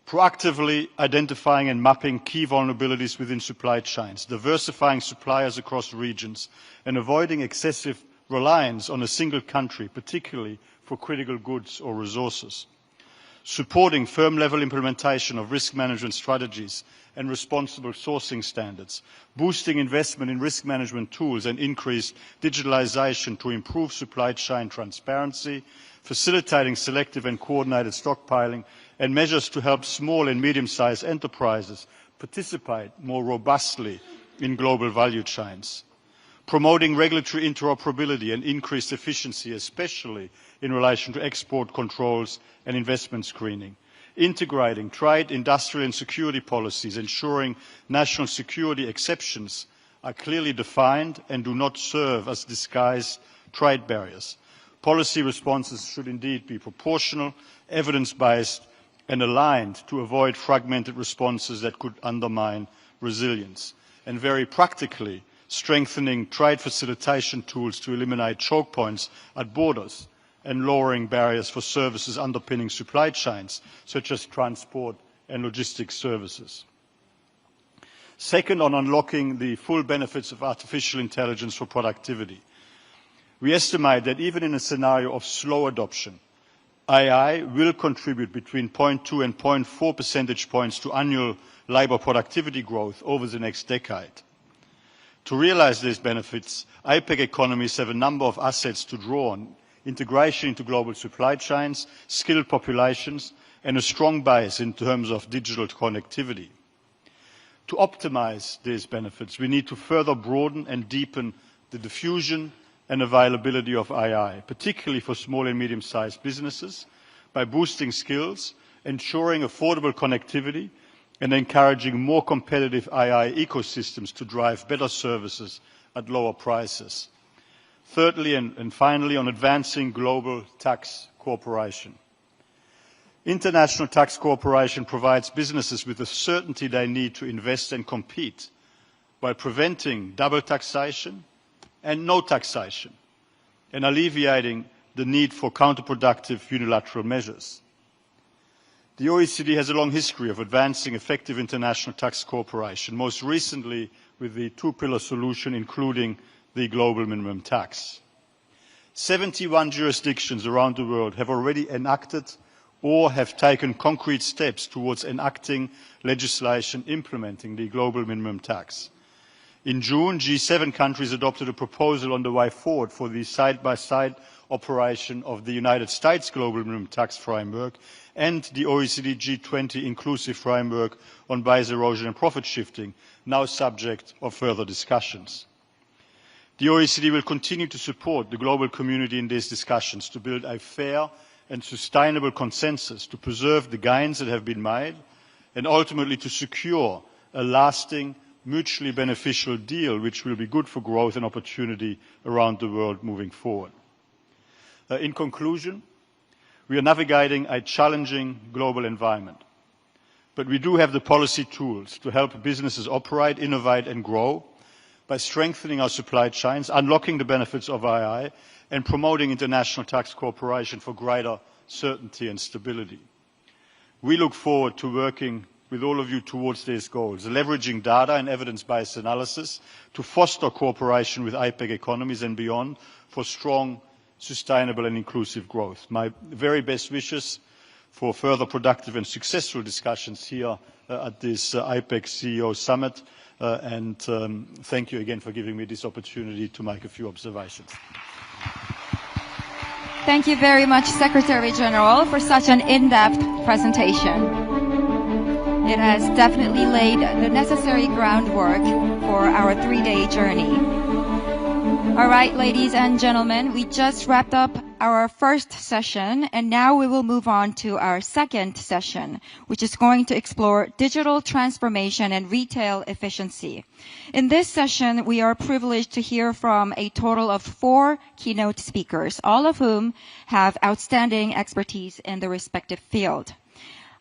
Proactively identifying and mapping key vulnerabilities within supply chains, diversifying suppliers across regions, and avoiding excessive reliance on a single country, particularly for critical goods or resources. Supporting firm-level implementation of risk management strategies and responsible sourcing standards, boosting investment in risk management tools and increased digitalization to improve supply chain transparency, facilitating selective and coordinated stockpiling, and measures to help small and medium-sized enterprises participate more robustly in global value chains. Promoting regulatory interoperability and increased efficiency, especially in relation to export controls and investment screening. Integrating trade, industrial and security policies, ensuring national security exceptions are clearly defined and do not serve as disguised trade barriers. Policy responses should indeed be proportional, evidence-based, and aligned to avoid fragmented responses that could undermine resilience. And very practically, strengthening trade facilitation tools to eliminate choke points at borders and lowering barriers for services underpinning supply chains, such as transport and logistics services. Second, on unlocking the full benefits of artificial intelligence for productivity. We estimate that even in a scenario of slow adoption, AI will contribute between 0.2 and 0.4 percentage points to annual labour productivity growth over the next decade. To realise these benefits, APEC economies have a number of assets to draw on: integration into global supply chains, skilled populations, and a strong base in terms of digital connectivity. To optimise these benefits, we need to further broaden and deepen the diffusion and availability of AI, particularly for small and medium-sized businesses, by boosting skills, ensuring affordable connectivity, and encouraging more competitive AI ecosystems to drive better services at lower prices. Thirdly, and finally, on advancing global tax cooperation. International tax cooperation provides businesses with the certainty they need to invest and compete, while preventing double taxation and no taxation, and alleviating the need for counterproductive unilateral measures. The OECD has a long history of advancing effective international tax cooperation, most recently with the two-pillar solution, including the global minimum tax. 71 jurisdictions around the world have already enacted or have taken concrete steps towards enacting legislation implementing the global minimum tax. In June, G7 countries adopted a proposal on the way forward for the side-by-side operation of the United States global minimum tax framework and the OECD G20 inclusive framework on base erosion and profit shifting, now subject of further discussions. The OECD will continue to support the global community in these discussions to build a fair and sustainable consensus to preserve the gains that have been made and ultimately to secure a lasting, mutually beneficial deal which will be good for growth and opportunity around the world moving forward. In conclusion, we are navigating a challenging global environment, but we do have the policy tools to help businesses operate, innovate and grow by strengthening our supply chains, unlocking the benefits of AI and promoting international tax cooperation for greater certainty and stability. We look forward to working with all of you towards these goals, leveraging data and evidence-based analysis to foster cooperation with APEC economies and beyond for strong, sustainable and inclusive growth. My very best wishes for further productive and successful discussions here at this APEC CEO Summit, and thank you again for giving me this opportunity to make a few observations. Thank you very much, Secretary General, for such an in-depth presentation. It has definitely laid the necessary groundwork for our 3-day journey. All right, ladies and gentlemen, we just wrapped up our first session, and now we will move on to our second session, which is going to explore digital transformation and retail efficiency. In this session, we are privileged to hear from a total of 4 keynote speakers, all of whom have outstanding expertise in the respective field.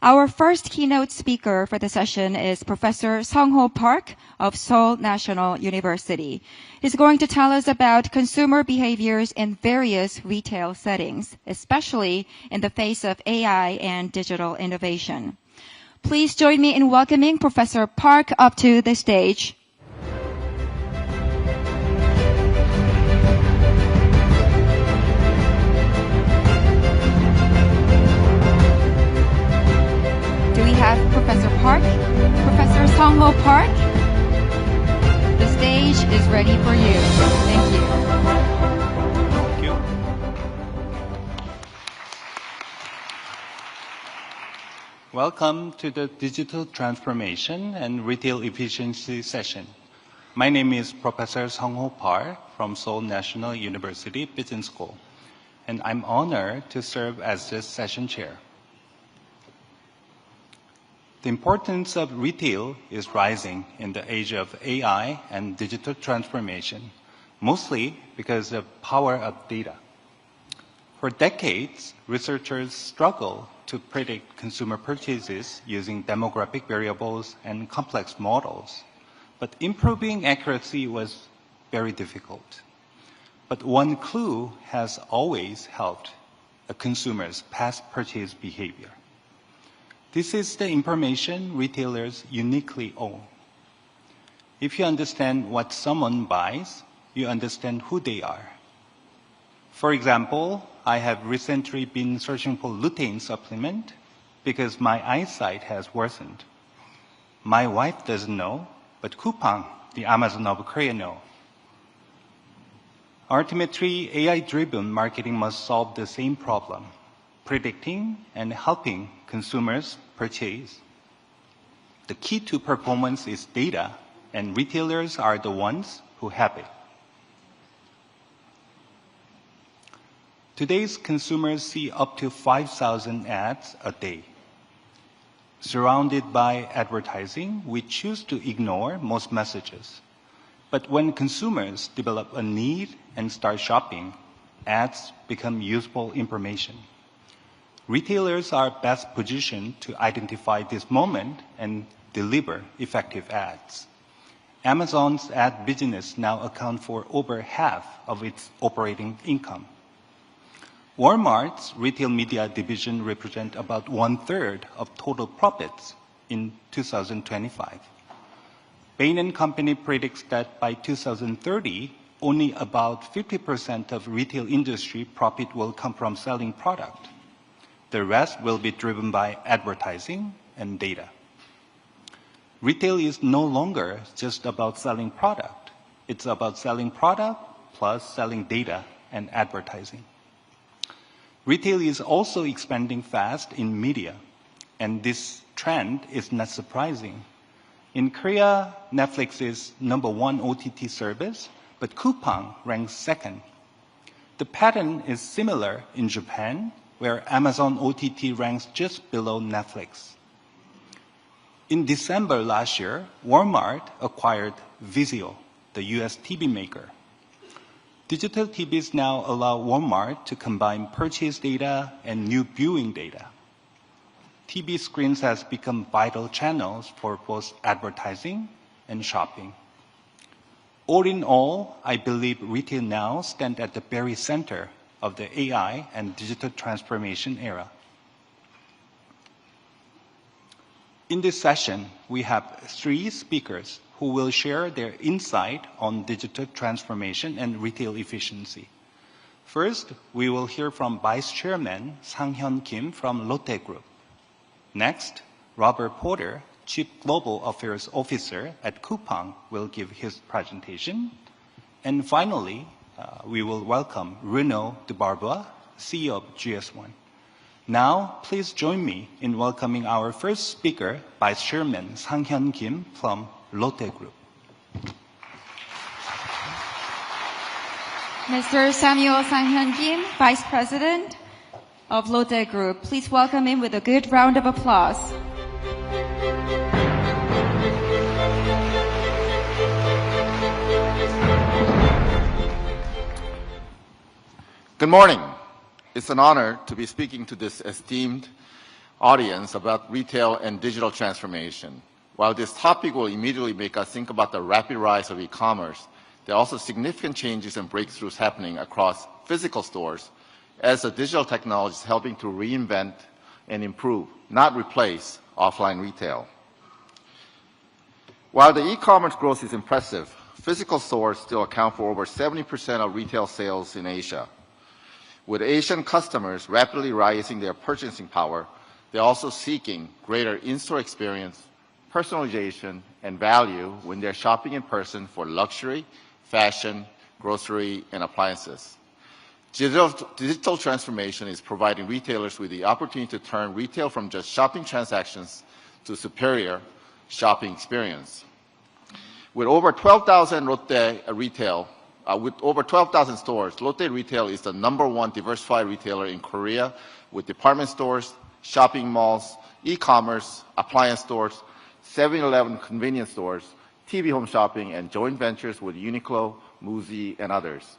Our first keynote speaker for the session is Professor Sung-ho Park of Seoul National University. He's going to tell us about consumer behaviors in various retail settings, especially in the face of AI and digital innovation. Please join me in welcoming Professor Park up to the stage. Do we have Professor Park? Professor Sung-ho Park? The stage is ready for you. Thank you. Thank you. Welcome to the Digital Transformation and Retail Efficiency session. My name is Professor Sung-ho Park from Seoul National University Business School, and I'm honored to serve as this session chair. The importance of retail is rising in the age of AI and digital transformation, mostly because of the power of data. For decades, researchers struggle to predict consumer purchases using demographic variables and complex models, but improving accuracy was very difficult. But one clue has always helped a consumer's past purchase behavior. This is the information retailers uniquely own. If you understand what someone buys, you understand who they are. For example, I have recently been searching for lutein supplement because my eyesight has worsened. My wife doesn't know, but Coupang, the Amazon of Korea, know. Ultimately, AI-driven marketing must solve the same problem, predicting and helping consumers purchase. The key to performance is data, and retailers are the ones who have it. Today's consumers see up to 5,000 ads a day. Surrounded by advertising, we choose to ignore most messages. But when consumers develop a need and start shopping, ads become useful information. Retailers are best positioned to identify this moment and deliver effective ads. Amazon's ad business now accounts for over half of its operating income. Walmart's retail media division represents about 1/3 of total profits in 2025. Bain & Company predicts that by 2030, only about 50% of retail industry profit will come from selling product. The rest will be driven by advertising and data. Retail is no longer just about selling product. It's about selling product plus selling data and advertising. Retail is also expanding fast in media, and this trend is not surprising. In Korea, Netflix is #1 OTT service, but Coupang ranks second. The pattern is similar in Japan, where Amazon OTT ranks just below Netflix. In December last year, Walmart acquired Vizio, the US TV maker. Digital TVs now allow Walmart to combine purchase data and new viewing data. TV screens has become vital channels for both advertising and shopping. All in all, I believe retail now stands at the very center of the AI and digital transformation era. In this session, we have 3 speakers who will share their insight on digital transformation and retail efficiency. First, we will hear from Vice Chairman Sang-hyun Kim from Lotte Group. Next, Robert Porter, Chief Global Affairs Officer at Coupang, will give his presentation. And finally, we will welcome Renaud Dubarbois, CEO of GS1. Now, please join me in welcoming our first speaker, Vice Chairman Sang-hyun Kim from Lotte Group. Mr. Samuel Sang-hyun Kim, Vice President of Lotte Group. Please welcome him with a good round of applause. Good morning. It's an honor to be speaking to this esteemed audience about retail and digital transformation. While this topic will immediately make us think about the rapid rise of e-commerce, there are also significant changes and breakthroughs happening across physical stores as the digital technology is helping to reinvent and improve, not replace, offline retail. While the e-commerce growth is impressive, physical stores still account for over 70% of retail sales in Asia. With Asian customers rapidly rising their purchasing power, they're also seeking greater in-store experience, personalization, and value when they're shopping in person for luxury, fashion, grocery, and appliances. Digital transformation is providing retailers with the opportunity to turn retail from just shopping transactions to superior shopping experience. With over 12,000 with over 12,000 stores, Lotte Retail is the #1 diversified retailer in Korea with department stores, shopping malls, e-commerce, appliance stores, 7-Eleven convenience stores, TV home shopping, and joint ventures with Uniqlo, Muzi, and others.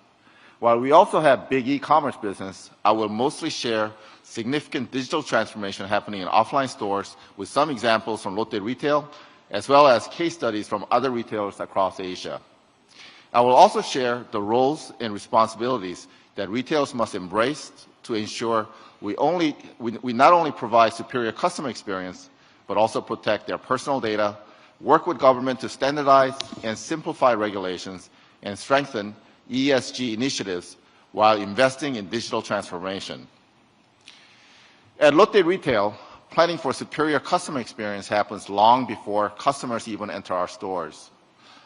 While we also have big e-commerce business, I will mostly share significant digital transformation happening in offline stores with some examples from Lotte Retail, as well as case studies from other retailers across Asia. I will also share the roles and responsibilities that retailers must embrace to ensure we not only provide superior customer experience, but also protect their personal data, work with government to standardize and simplify regulations, and strengthen ESG initiatives while investing in digital transformation. At Lotte Retail, planning for superior customer experience happens long before customers even enter our stores.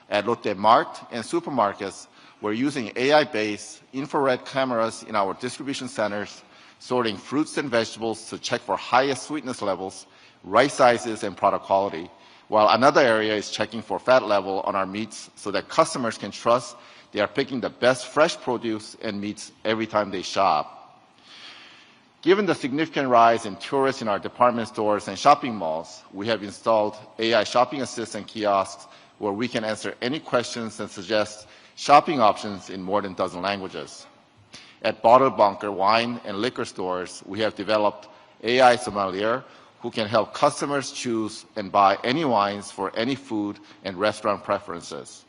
At Lotte Mart and supermarkets, we're using AI-based infrared cameras in our distribution centers, sorting fruits and vegetables to check for highest sweetness levels, right sizes, and product quality, while another area is checking for fat level on our meats so that customers can trust they are picking the best fresh produce and meats every time they shop. Given the significant rise in tourists in our department stores and shopping malls, we have installed AI shopping assistant kiosks where we can answer any questions and suggest shopping options in more than a dozen languages. At bottled bunker wine and liquor stores, we have developed AI sommelier who can help customers choose and buy any wines for any food and restaurant preferences.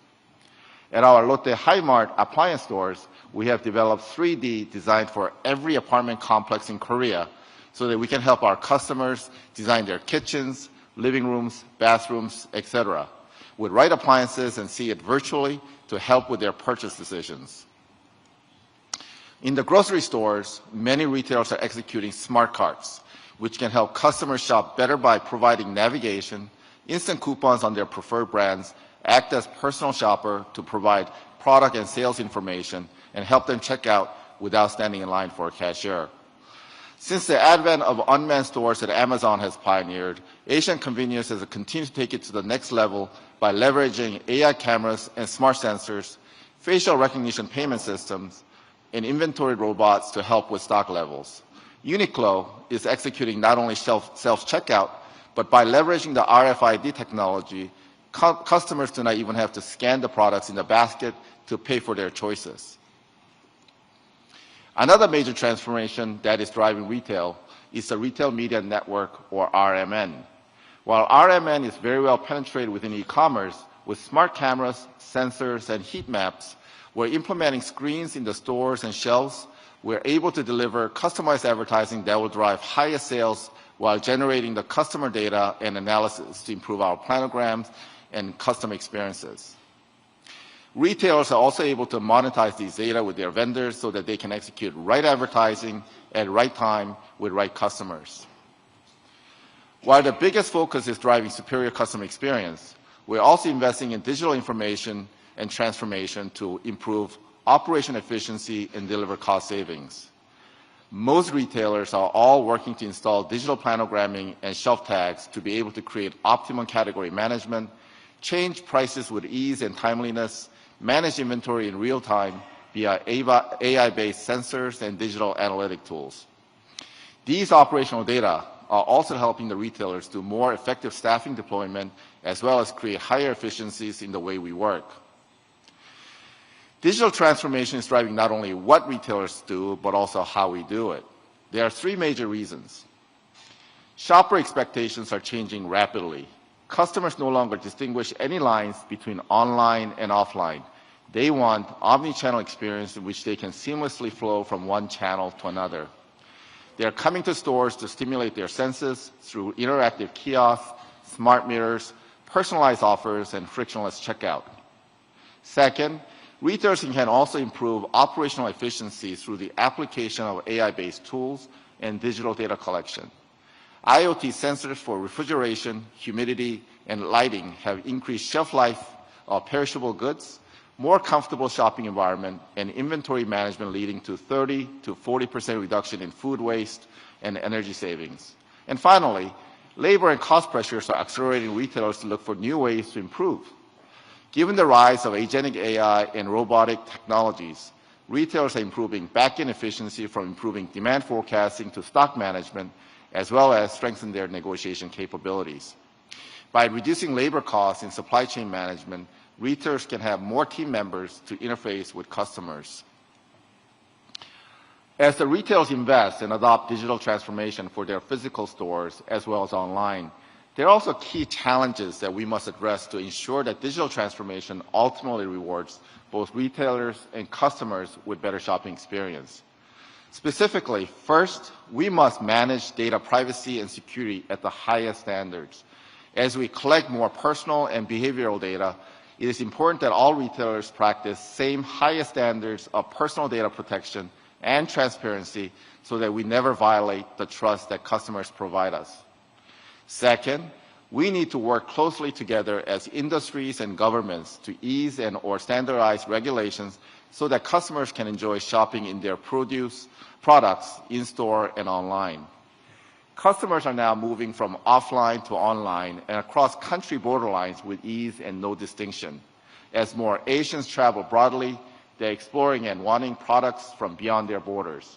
At our Lotte Hi-Mart appliance stores, we have developed 3D designed for every apartment complex in Korea so that we can help our customers design their kitchens, living rooms, bathrooms, etc. with right appliances and see it virtually to help with their purchase decisions. In the grocery stores, many retailers are executing smart carts, which can help customers shop better by providing navigation, instant coupons on their preferred brands, act as personal shopper to provide product and sales information, and help them check out without standing in line for a cashier. Since the advent of unmanned stores that Amazon has pioneered, Asian convenience has continued to take it to the next level by leveraging AI cameras and smart sensors, facial recognition payment systems, and inventory robots to help with stock levels. Uniqlo is executing not only self-checkout, but by leveraging the RFID technology, customers do not even have to scan the products in the basket to pay for their choices. Another major transformation that is driving retail is the Retail Media Network, or RMN. While RMN is very well penetrated within e-commerce, with smart cameras, sensors, and heat maps, we're implementing screens in the stores and shelves. We're able to deliver customized advertising that will drive higher sales while generating the customer data and analysis to improve our planograms and customer experiences. Retailers are also able to monetize these data with their vendors so that they can execute right advertising at right time with right customers. While the biggest focus is driving superior customer experience, we're also investing in digital information and transformation to improve operation efficiency and deliver cost savings. Most retailers are all working to install digital planogramming and shelf tags to be able to create optimum category management, change prices with ease and timeliness, manage inventory in real time via AI-based sensors and digital analytic tools. These operational data are also helping the retailers do more effective staffing deployment as well as create higher efficiencies in the way we work. Digital transformation is driving not only what retailers do, but also how we do it. There are three major reasons. Shopper expectations are changing rapidly. Customers no longer distinguish any lines between online and offline. They want omni-channel experience in which they can seamlessly flow from one channel to another. They are coming to stores to stimulate their senses through interactive kiosks, smart mirrors, personalized offers, and frictionless checkout. Second, retailers can also improve operational efficiency through the application of AI-based tools and digital data collection. IoT sensors for refrigeration, humidity, and lighting have increased shelf life of perishable goods, more comfortable shopping environment, and inventory management leading to 30 to 40% reduction in food waste and energy savings. And finally, labor and cost pressures are accelerating retailers to look for new ways to improve. Given the rise of agentic AI and robotic technologies, retailers are improving back-end efficiency from improving demand forecasting to stock management as well as strengthen their negotiation capabilities. By reducing labor costs in supply chain management, retailers can have more team members to interface with customers. As the retailers invest and adopt digital transformation for their physical stores as well as online, there are also key challenges that we must address to ensure that digital transformation ultimately rewards both retailers and customers with better shopping experience. Specifically, first, we must manage data privacy and security at the highest standards. As we collect more personal and behavioral data, it is important that all retailers practice same highest standards of personal data protection and transparency so that we never violate the trust that customers provide us. Second, we need to work closely together as industries and governments to ease and/or standardize regulations so that customers can enjoy shopping in their products in-store and online. Customers are now moving from offline to online and across country borderlines with ease and no distinction. As more Asians travel broadly, they're exploring and wanting products from beyond their borders.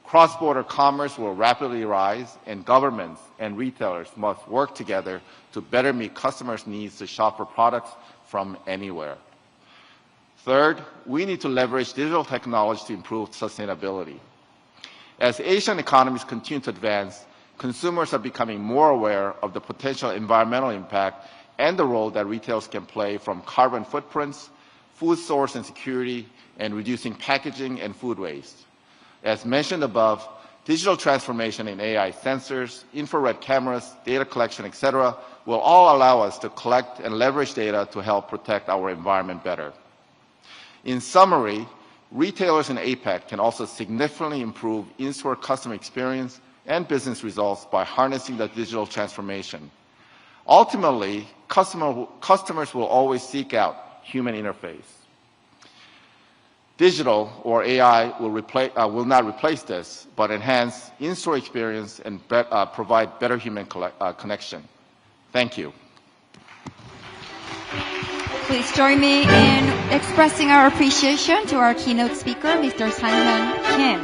Cross-border commerce will rapidly rise, and governments and retailers must work together to better meet customers' needs to shop for products from anywhere. Third, we need to leverage digital technology to improve sustainability. As Asian economies continue to advance, consumers are becoming more aware of the potential environmental impact and the role that retailers can play, from carbon footprints, food source and security, and reducing packaging and food waste. As mentioned above, digital transformation in AI sensors, infrared cameras, data collection, etc., will all allow us to collect and leverage data to help protect our environment better. In summary, retailers in APEC can also significantly improve in-store customer experience and business results by harnessing the digital transformation. Ultimately, customers will always seek out human interface. Digital or AI will not replace this, but enhance in-store experience and provide better human connection. Thank you. Please join me in expressing our appreciation to our keynote speaker, Mr. Sang-hyun Kim.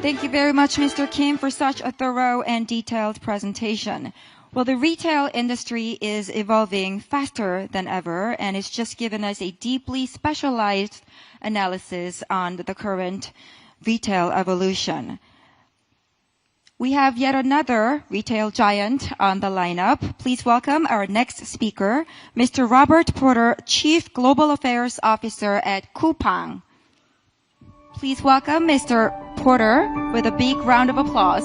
Thank you very much, Mr. Kim, for such a thorough and detailed presentation. Well, the retail industry is evolving faster than ever, and it's just given us a deeply specialized analysis on the current retail evolution. We have yet another retail giant on the lineup. Please welcome our next speaker, Mr. Robert Porter, Chief Global Affairs Officer at Coupang. Please welcome Mr. Porter with a big round of applause.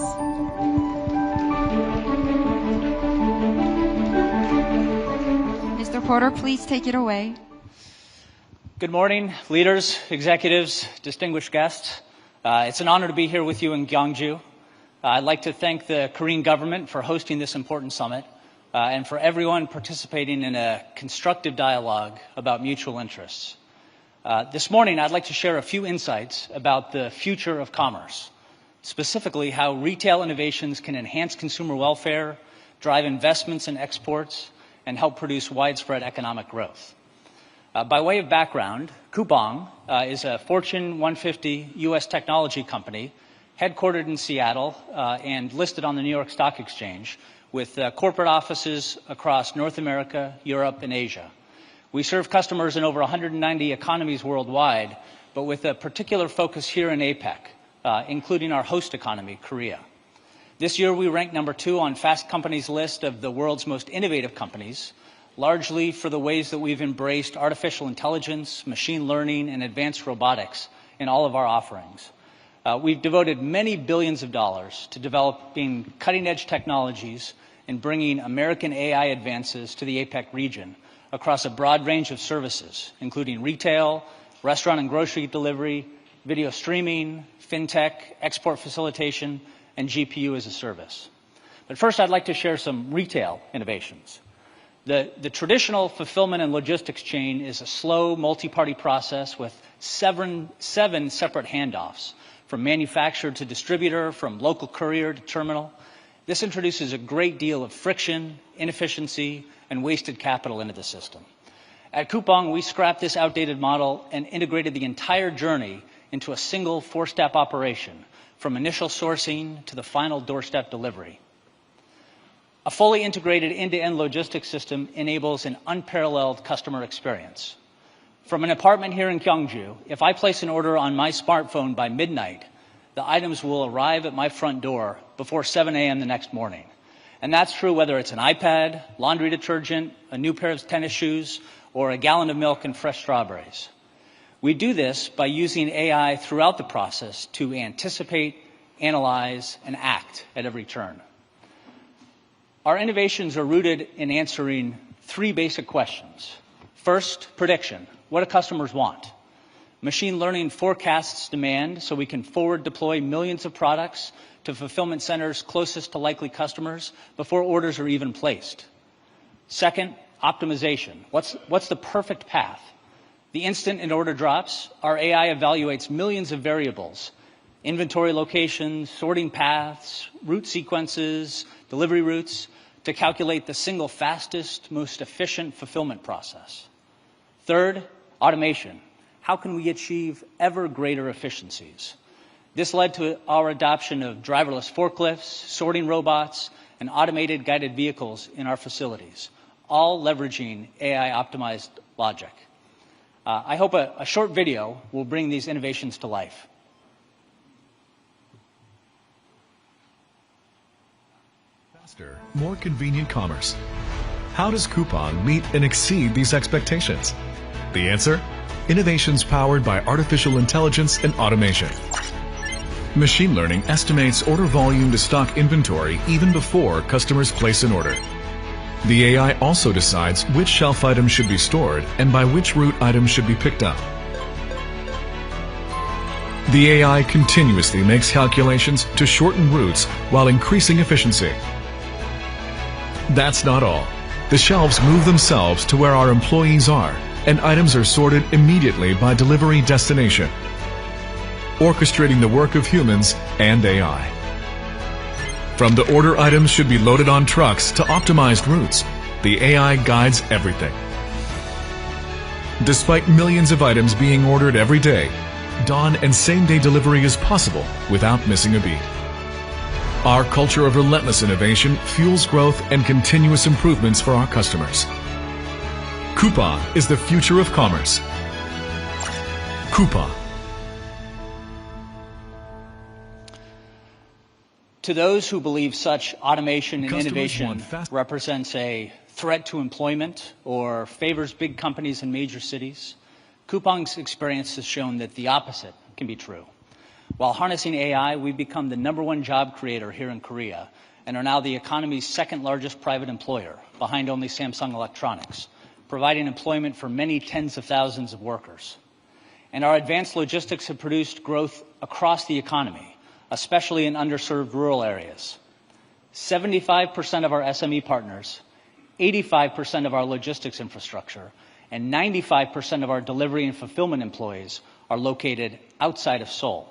Mr. Porter, please take it away. Good morning, leaders, executives, distinguished guests. It's an honor to be here with you in Gyeongju. I'd like to thank the Korean government for hosting this important summit and for everyone participating in a constructive dialogue about mutual interests. This morning, I'd like to share a few insights about the future of commerce, specifically how retail innovations can enhance consumer welfare, drive investments in exports, and help produce widespread economic growth. By way of background, Coupang is a Fortune 150 U.S. technology company headquartered in Seattle and listed on the New York Stock Exchange, with corporate offices across North America, Europe, and Asia. We serve customers in over 190 economies worldwide, but with a particular focus here in APEC, including our host economy, Korea. This year, we ranked number 2 on Fast Company's list of the world's most innovative companies, largely for the ways that we've embraced artificial intelligence, machine learning, and advanced robotics in all of our offerings. We've devoted many billions of dollars to developing cutting-edge technologies and bringing American AI advances to the APEC region across a broad range of services, including retail, restaurant and grocery delivery, video streaming, fintech, export facilitation, and GPU as a service. But first, I'd like to share some retail innovations. The traditional fulfillment and logistics chain is a slow, multi-party process with seven separate handoffs, from manufacturer to distributor, from local courier to terminal. This introduces a great deal of friction, inefficiency, and wasted capital into the system. At Coupang, we scrapped this outdated model and integrated the entire journey into a single 4-step operation from initial sourcing to the final doorstep delivery. A fully integrated end-to-end logistics system enables an unparalleled customer experience. From an apartment here in Gyeongju, if I place an order on my smartphone by midnight, the items will arrive at my front door before 7 a.m. the next morning. And that's true whether it's an iPad, laundry detergent, a new pair of tennis shoes, or a gallon of milk and fresh strawberries. We do this by using AI throughout the process to anticipate, analyze, and act at every turn. Our innovations are rooted in answering three basic questions. First, prediction. What do customers want? Machine learning forecasts demand so we can forward deploy millions of products to fulfillment centers closest to likely customers before orders are even placed. Second, optimization. What's the perfect path? The instant an order drops, our AI evaluates millions of variables, inventory locations, sorting paths, route sequences, delivery routes, to calculate the single fastest, most efficient fulfillment process. Third, automation. How can we achieve ever greater efficiencies? This led to our adoption of driverless forklifts, sorting robots, and automated guided vehicles in our facilities, all leveraging AI-optimized logic. I hope a short video will bring these innovations to life. Faster, more convenient commerce. How does Coupang meet and exceed these expectations? The answer? Innovations powered by artificial intelligence and automation. Machine learning estimates order volume to stock inventory even before customers place an order. The AI also decides which shelf items should be stored and by which route items should be picked up. The AI continuously makes calculations to shorten routes while increasing efficiency. That's not all. The shelves move themselves to where our employees are, and items are sorted immediately by delivery destination, orchestrating the work of humans and AI. From the order items should be loaded on trucks to optimized routes, the AI guides everything. Despite millions of items being ordered every day, dawn and same-day delivery is possible without missing a beat. Our culture of relentless innovation fuels growth and continuous improvements for our customers. Coupang is the future of commerce. Coupang. To those who believe such automation and innovation represents a threat to employment or favors big companies in major cities, Coupang's experience has shown that the opposite can be true. While harnessing AI, we've become the #1 job creator here in Korea and are now the economy's second largest private employer, behind only Samsung Electronics, providing employment for many tens of thousands of workers. And our advanced logistics have produced growth across the economy, especially in underserved rural areas. 75% of our SME partners, 85% of our logistics infrastructure, and 95% of our delivery and fulfillment employees are located outside of Seoul.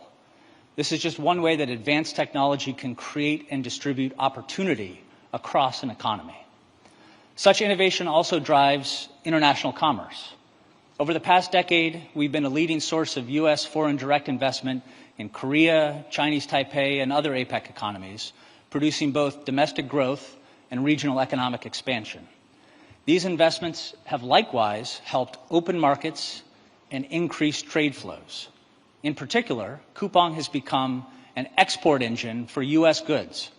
This is just one way that advanced technology can create and distribute opportunity across an economy. Such innovation also drives international commerce. Over the past decade, we've been a leading source of U.S. foreign direct investment in Korea, Chinese Taipei, and other APEC economies, producing both domestic growth and regional economic expansion. These investments have likewise helped open markets and increase trade flows. In particular, Coupang has become an export engine for U.S. goods,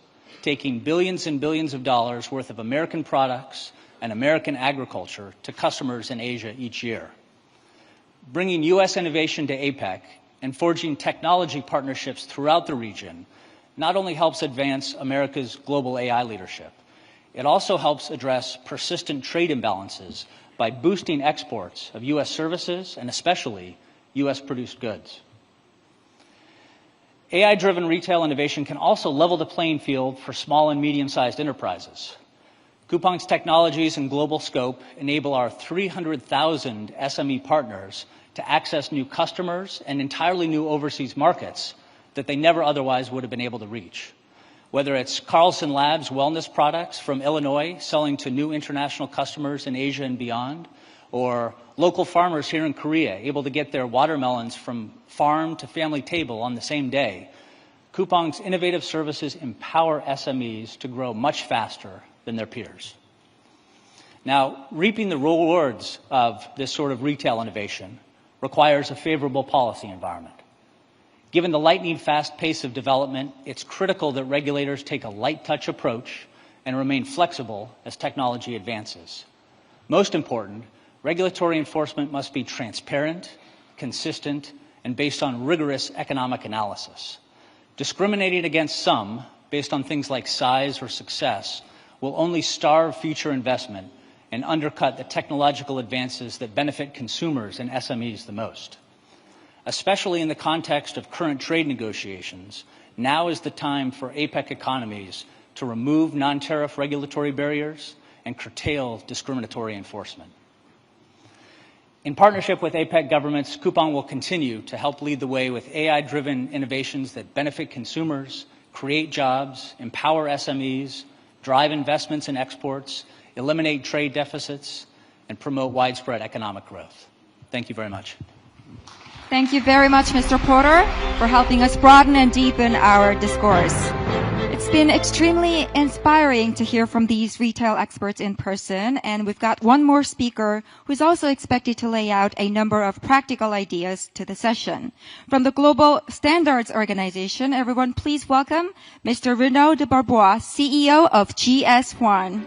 taking billions and billions of dollars worth of American products and American agriculture to customers in Asia each year. Bringing U.S. innovation to APEC and forging technology partnerships throughout the region not only helps advance America's global AI leadership, it also helps address persistent trade imbalances by boosting exports of U.S. services and especially U.S.-produced goods. AI-driven retail innovation can also level the playing field for small and medium-sized enterprises. Coupang's technologies and global scope enable our 300,000 SME partners to access new customers and entirely new overseas markets that they never otherwise would have been able to reach. Whether it's Carlson Labs wellness products from Illinois selling to new international customers in Asia and beyond, or local farmers here in Korea able to get their watermelons from farm to family table on the same day, Coupang's innovative services empower SMEs to grow much faster than their peers. Now, reaping the rewards of this sort of retail innovation requires a favorable policy environment. Given the lightning-fast pace of development, it's critical that regulators take a light-touch approach and remain flexible as technology advances. Most important, regulatory enforcement must be transparent, consistent, and based on rigorous economic analysis. Discriminating against some, based on things like size or success, will only starve future investment and undercut the technological advances that benefit consumers and SMEs the most. Especially in the context of current trade negotiations, now is the time for APEC economies to remove non-tariff regulatory barriers and curtail discriminatory enforcement. In partnership with APEC governments, Coupang will continue to help lead the way with AI-driven innovations that benefit consumers, create jobs, empower SMEs, drive investments in exports, eliminate trade deficits, and promote widespread economic growth. Thank you very much. Thank you very much, Mr. Porter, for helping us broaden and deepen our discourse. It's been extremely inspiring to hear from these retail experts in person, and we've got one more speaker who's also expected to lay out a number of practical ideas to the session. From the Global Standards Organization, everyone please welcome Mr. Renaud de Barbois, CEO of GS1.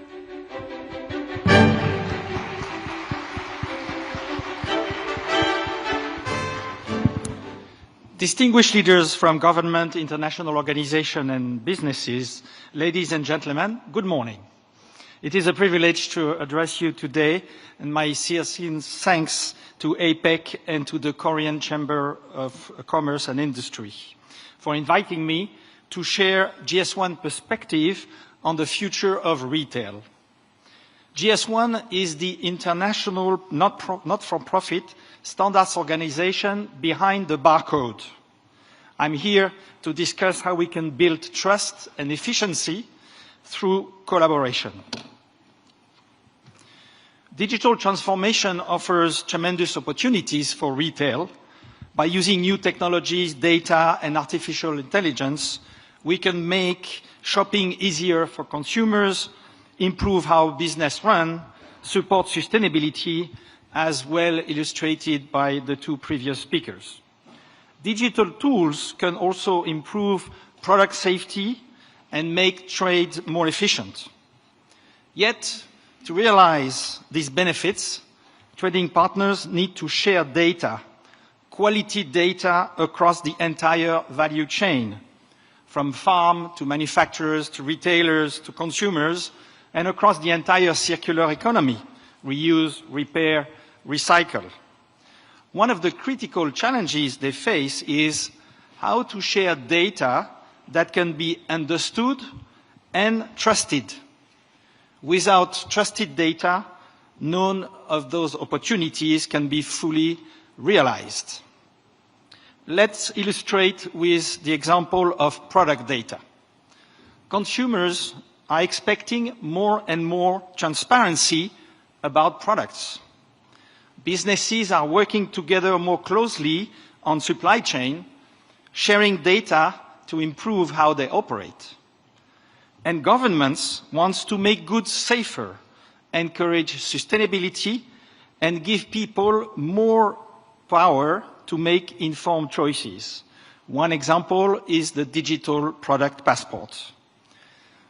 Distinguished leaders from government, international organizations, and businesses, ladies and gentlemen, good morning. It is a privilege to address you today, and my sincere thanks to APEC and to the Korean Chamber of Commerce and Industry for inviting me to share GS1 perspective on the future of retail. GS1 is the international not-for-profit standards organization behind the barcode. I'm here to discuss how we can build trust and efficiency through collaboration. Digital transformation offers tremendous opportunities for retail. By using new technologies, data, and artificial intelligence, we can make shopping easier for consumers, improve how business run, support sustainability, as well illustrated by the two previous speakers. Digital tools can also improve product safety and make trade more efficient. Yet, to realize these benefits, trading partners need to share data, quality data across the entire value chain, from farm to manufacturers to retailers to consumers, and across the entire circular economy, reuse, repair, recycle. One of the critical challenges they face is how to share data that can be understood and trusted. Without trusted data, none of those opportunities can be fully realized. Let's illustrate with the example of product data. Consumers are expecting more and more transparency about products. Businesses are working together more closely on supply chain, sharing data to improve how they operate. And governments want to make goods safer, encourage sustainability, and give people more power to make informed choices. One example is the digital product passport.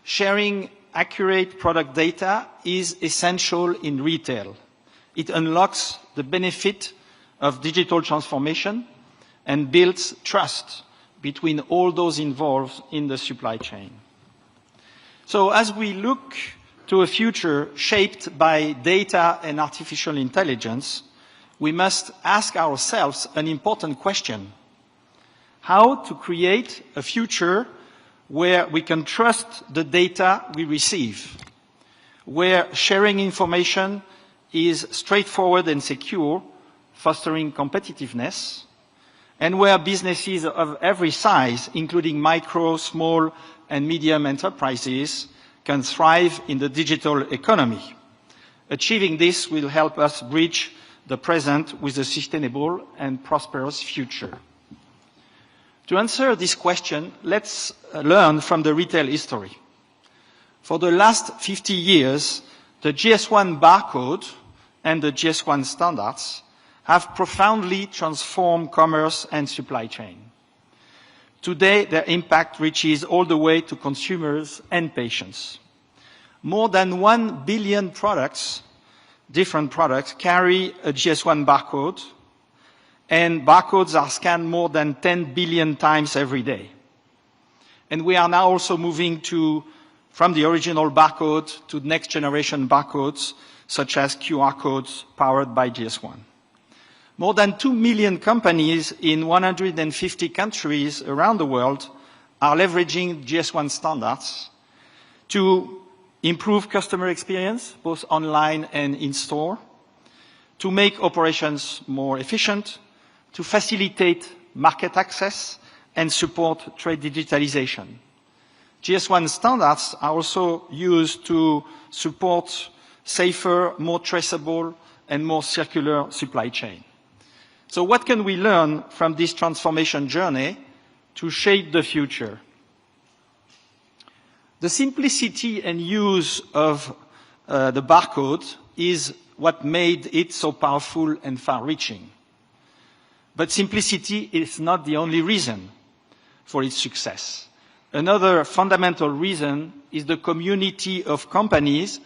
Sharing accurate product data is essential in retail. It unlocks the benefit of digital transformation and builds trust between all those involved in the supply chain. So as we look to a future shaped by data and artificial intelligence, we must ask ourselves an important question: how to create a future where we can trust the data we receive, where sharing information is straightforward and secure, fostering competitiveness, and where businesses of every size, including micro, small, and medium enterprises, can thrive in the digital economy. Achieving this will help us bridge the present with a sustainable and prosperous future. To answer this question, let's learn from the retail history. For the last 50 years, the GS1 barcode and the GS1 standards have profoundly transformed commerce and supply chain. Today, their impact reaches all the way to consumers and patients. More than 1 billion products, different products, carry a GS1 barcode, and barcodes are scanned more than 10 billion times every day. And we are now also moving from the original barcode to next generation barcodes, such as QR codes powered by GS1. More than 2 million companies in 150 countries around the world are leveraging GS1 standards to improve customer experience, both online and in-store, to make operations more efficient, to facilitate market access, and support trade digitalization. GS1 standards are also used to support safer, more traceable, and more circular supply chain. So what can we learn from this transformation journey to shape the future? The simplicity and use of the barcode is what made it so powerful and far-reaching. But simplicity is not the only reason for its success. Another fundamental reason is the community of companies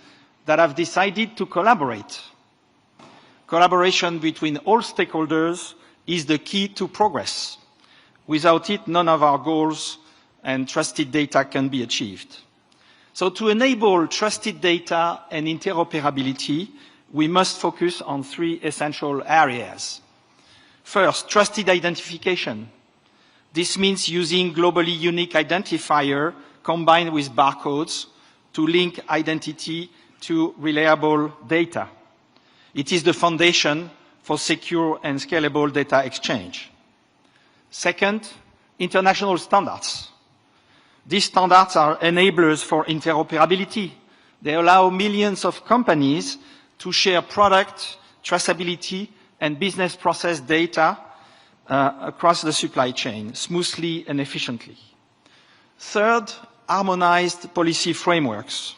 that have decided to collaborate. Collaboration between all stakeholders is the key to progress. Without it, none of our goals and trusted data can be achieved. So to enable trusted data and interoperability, we must focus on 3 essential areas. First, trusted identification. This means using globally unique identifier combined with barcodes to link identity to reliable data. It is the foundation for secure and scalable data exchange. Second, international standards. These standards are enablers for interoperability. They allow millions of companies to share product, traceability, and business process data across the supply chain smoothly and efficiently. Third, harmonized policy frameworks.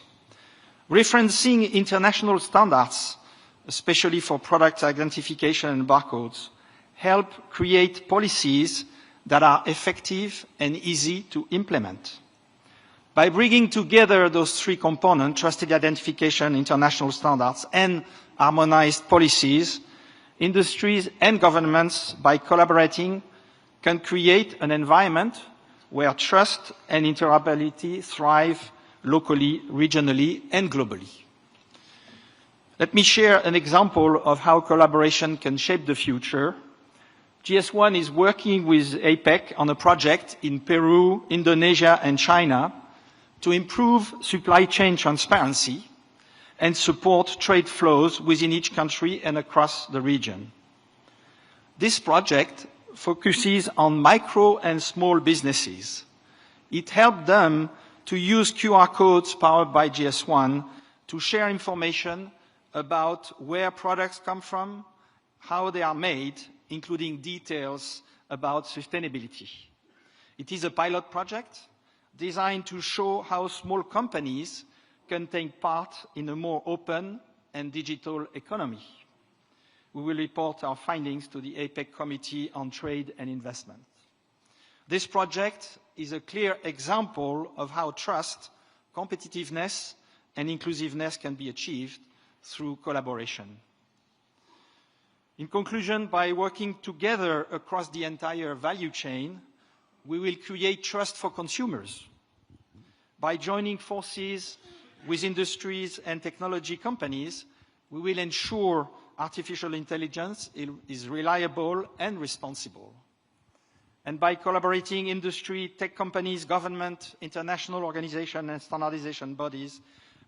Referencing international standards, especially for product identification and barcodes, help create policies that are effective and easy to implement. By bringing together those 3 components, trusted identification, international standards, and harmonized policies, industries and governments, by collaborating, can create an environment where trust and interoperability thrive locally, regionally, and globally. Let me share an example of how collaboration can shape the future. GS1 is working with APEC on a project in Peru, Indonesia, and China to improve supply chain transparency and support trade flows within each country and across the region. This project focuses on micro and small businesses. It helped them to use QR codes powered by GS1 to share information about where products come from, how they are made, including details about sustainability. It is a pilot project designed to show how small companies can take part in a more open and digital economy. We will report our findings to the APEC Committee on Trade and Investment. This project is a clear example of how trust, competitiveness, and inclusiveness can be achieved through collaboration. In conclusion, by working together across the entire value chain, we will create trust for consumers. By joining forces with industries and technology companies, we will ensure artificial intelligence is reliable and responsible. And by collaborating industry, tech companies, government, international organizations, and standardization bodies,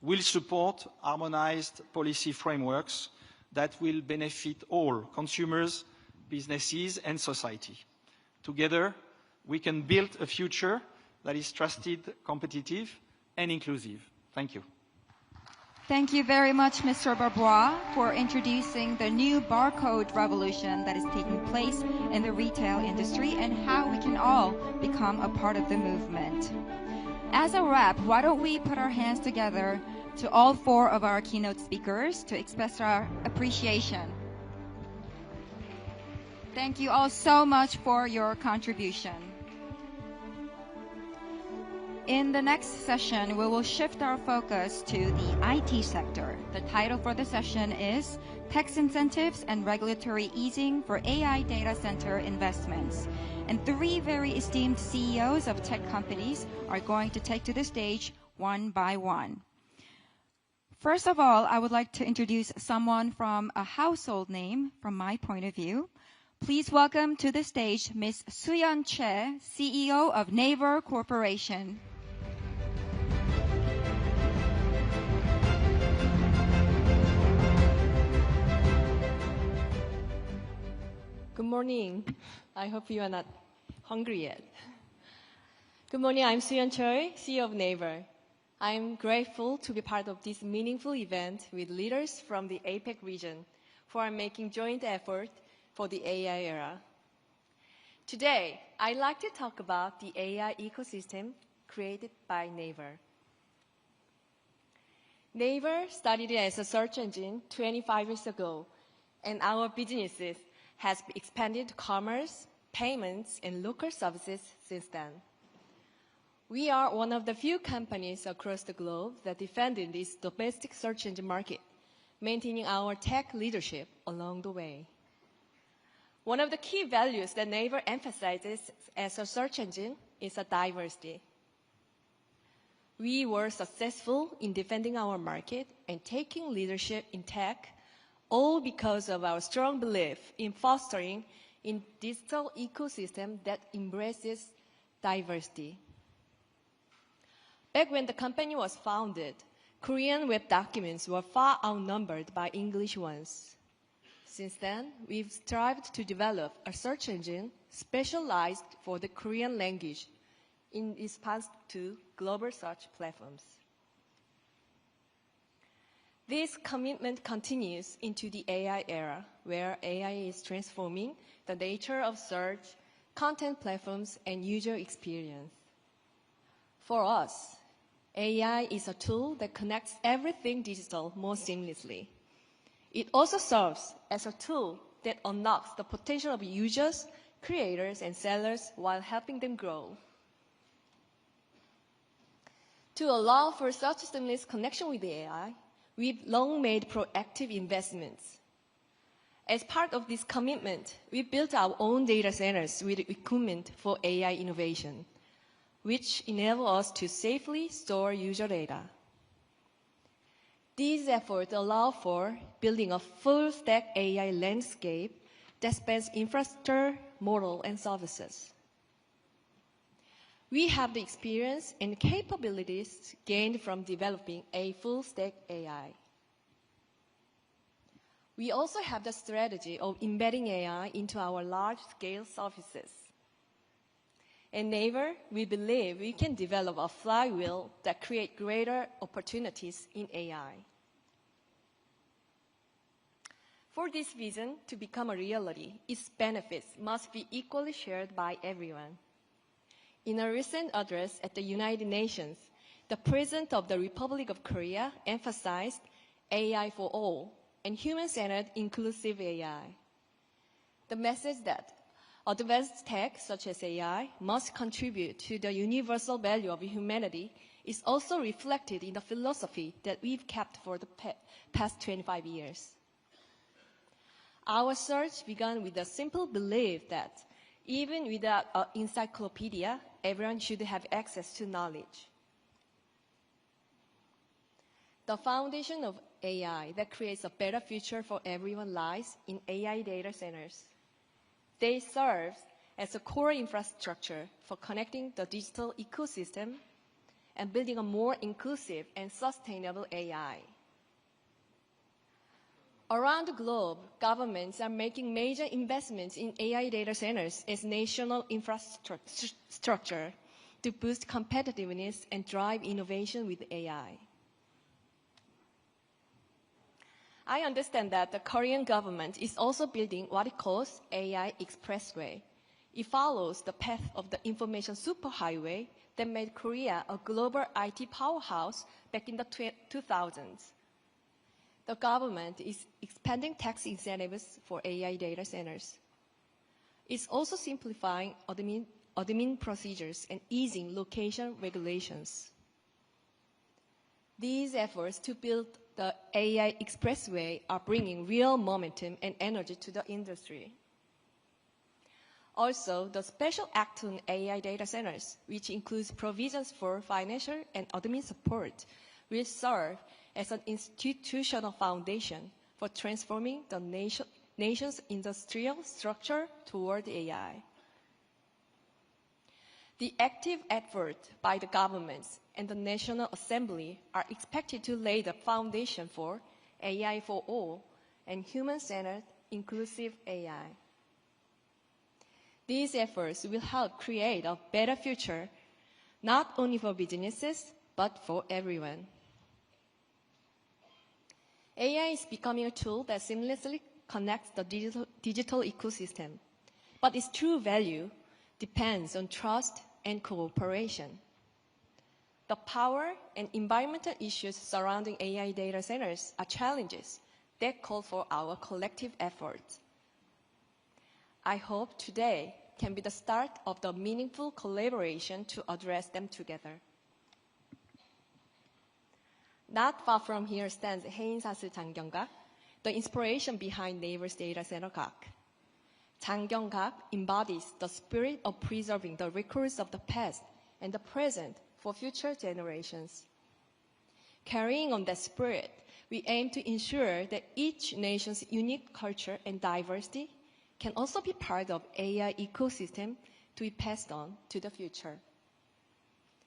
we'll support harmonized policy frameworks that will benefit all consumers, businesses, and society. Together, we can build a future that is trusted, competitive, and inclusive. Thank you. Thank you very much, Mr. Barbois, for introducing the new barcode revolution that is taking place in the retail industry and how we can all become a part of the movement. As a wrap, why don't we put our hands together to all four of our keynote speakers to express our appreciation. Thank you all so much for your contribution. In the next session, we will shift our focus to the IT sector. The title for the session is Tax Incentives and Regulatory Easing for AI Data Center Investments. And three very esteemed CEOs of tech companies are going to take to the stage one by one. First of all, I would like to introduce someone from a household name from my point of view. Please welcome to the stage Ms. Soo-yeon Choi, CEO of Naver Corporation. Good morning. I hope you are not hungry yet. Good morning. I'm Soo-yeon Choi, CEO of Naver. I'm grateful to be part of this meaningful event with leaders from the APEC region who are making joint effort for the AI era. Today, I'd like to talk about the AI ecosystem created by Naver. Naver started as a search engine 25 years ago, and our businesses has expanded to commerce, payments, and local services since then. We are one of the few companies across the globe that defended this domestic search engine market, maintaining our tech leadership along the way. One of the key values that Naver emphasizes as a search engine is a diversity. We were successful in defending our market and taking leadership in tech, all because of our strong belief in fostering a digital ecosystem that embraces diversity. Back when the company was founded, Korean web documents were far outnumbered by English ones. Since then, we've strived to develop a search engine specialized for the Korean language in response to global search platforms. This commitment continues into the AI era, where AI is transforming the nature of search, content platforms, and user experience. For us, AI is a tool that connects everything digital more seamlessly. It also serves as a tool that unlocks the potential of users, creators, and sellers while helping them grow. To allow for such a seamless connection with the AI, we've long made proactive investments. As part of this commitment, we built our own data centers with equipment for AI innovation, which enable us to safely store user data. These efforts allow for building a full-stack AI landscape that spans infrastructure, model, and services. We have the experience and capabilities gained from developing a full-stack AI. We also have the strategy of embedding AI into our large-scale services. At Naver, we believe we can develop a flywheel that creates greater opportunities in AI. For this vision to become a reality, its benefits must be equally shared by everyone. In a recent address at the United Nations, the President of the Republic of Korea emphasized AI for all and human-centered inclusive AI. The message that advanced tech such as AI must contribute to the universal value of humanity is also reflected in the philosophy that we've kept for the past 25 years. Our search began with a simple belief that even without an encyclopedia, everyone should have access to knowledge. The foundation of AI that creates a better future for everyone lies in AI data centers. They serve as a core infrastructure for connecting the digital ecosystem and building a more inclusive and sustainable AI. Around the globe, governments are making major investments in AI data centers as national infrastructure to boost competitiveness and drive innovation with AI. I understand that the Korean government is also building what it calls AI Expressway. It follows the path of the information superhighway that made Korea a global IT powerhouse back in the 2000s. The government is expanding tax incentives for AI data centers. It's also simplifying admin procedures and easing location regulations. These efforts to build the AI Expressway are bringing real momentum and energy to the industry. Also, the Special Act on AI data centers, which includes provisions for financial and admin support, will serve as an institutional foundation for transforming the nation's industrial structure toward AI. The active effort by the governments and the National Assembly are expected to lay the foundation for AI for all and human-centered inclusive AI. These efforts will help create a better future, not only for businesses, but for everyone. AI is becoming a tool that seamlessly connects the digital ecosystem, but its true value depends on trust and cooperation. The power and environmental issues surrounding AI data centers are challenges that call for our collective efforts. I hope today can be the start of the meaningful collaboration to address them together. Not far from here stands 해인사슬 장경각, the inspiration behind Naver's data center GAC. 장경각 embodies the spirit of preserving the records of the past and the present for future generations. Carrying on that spirit, we aim to ensure that each nation's unique culture and diversity can also be part of AI ecosystem to be passed on to the future.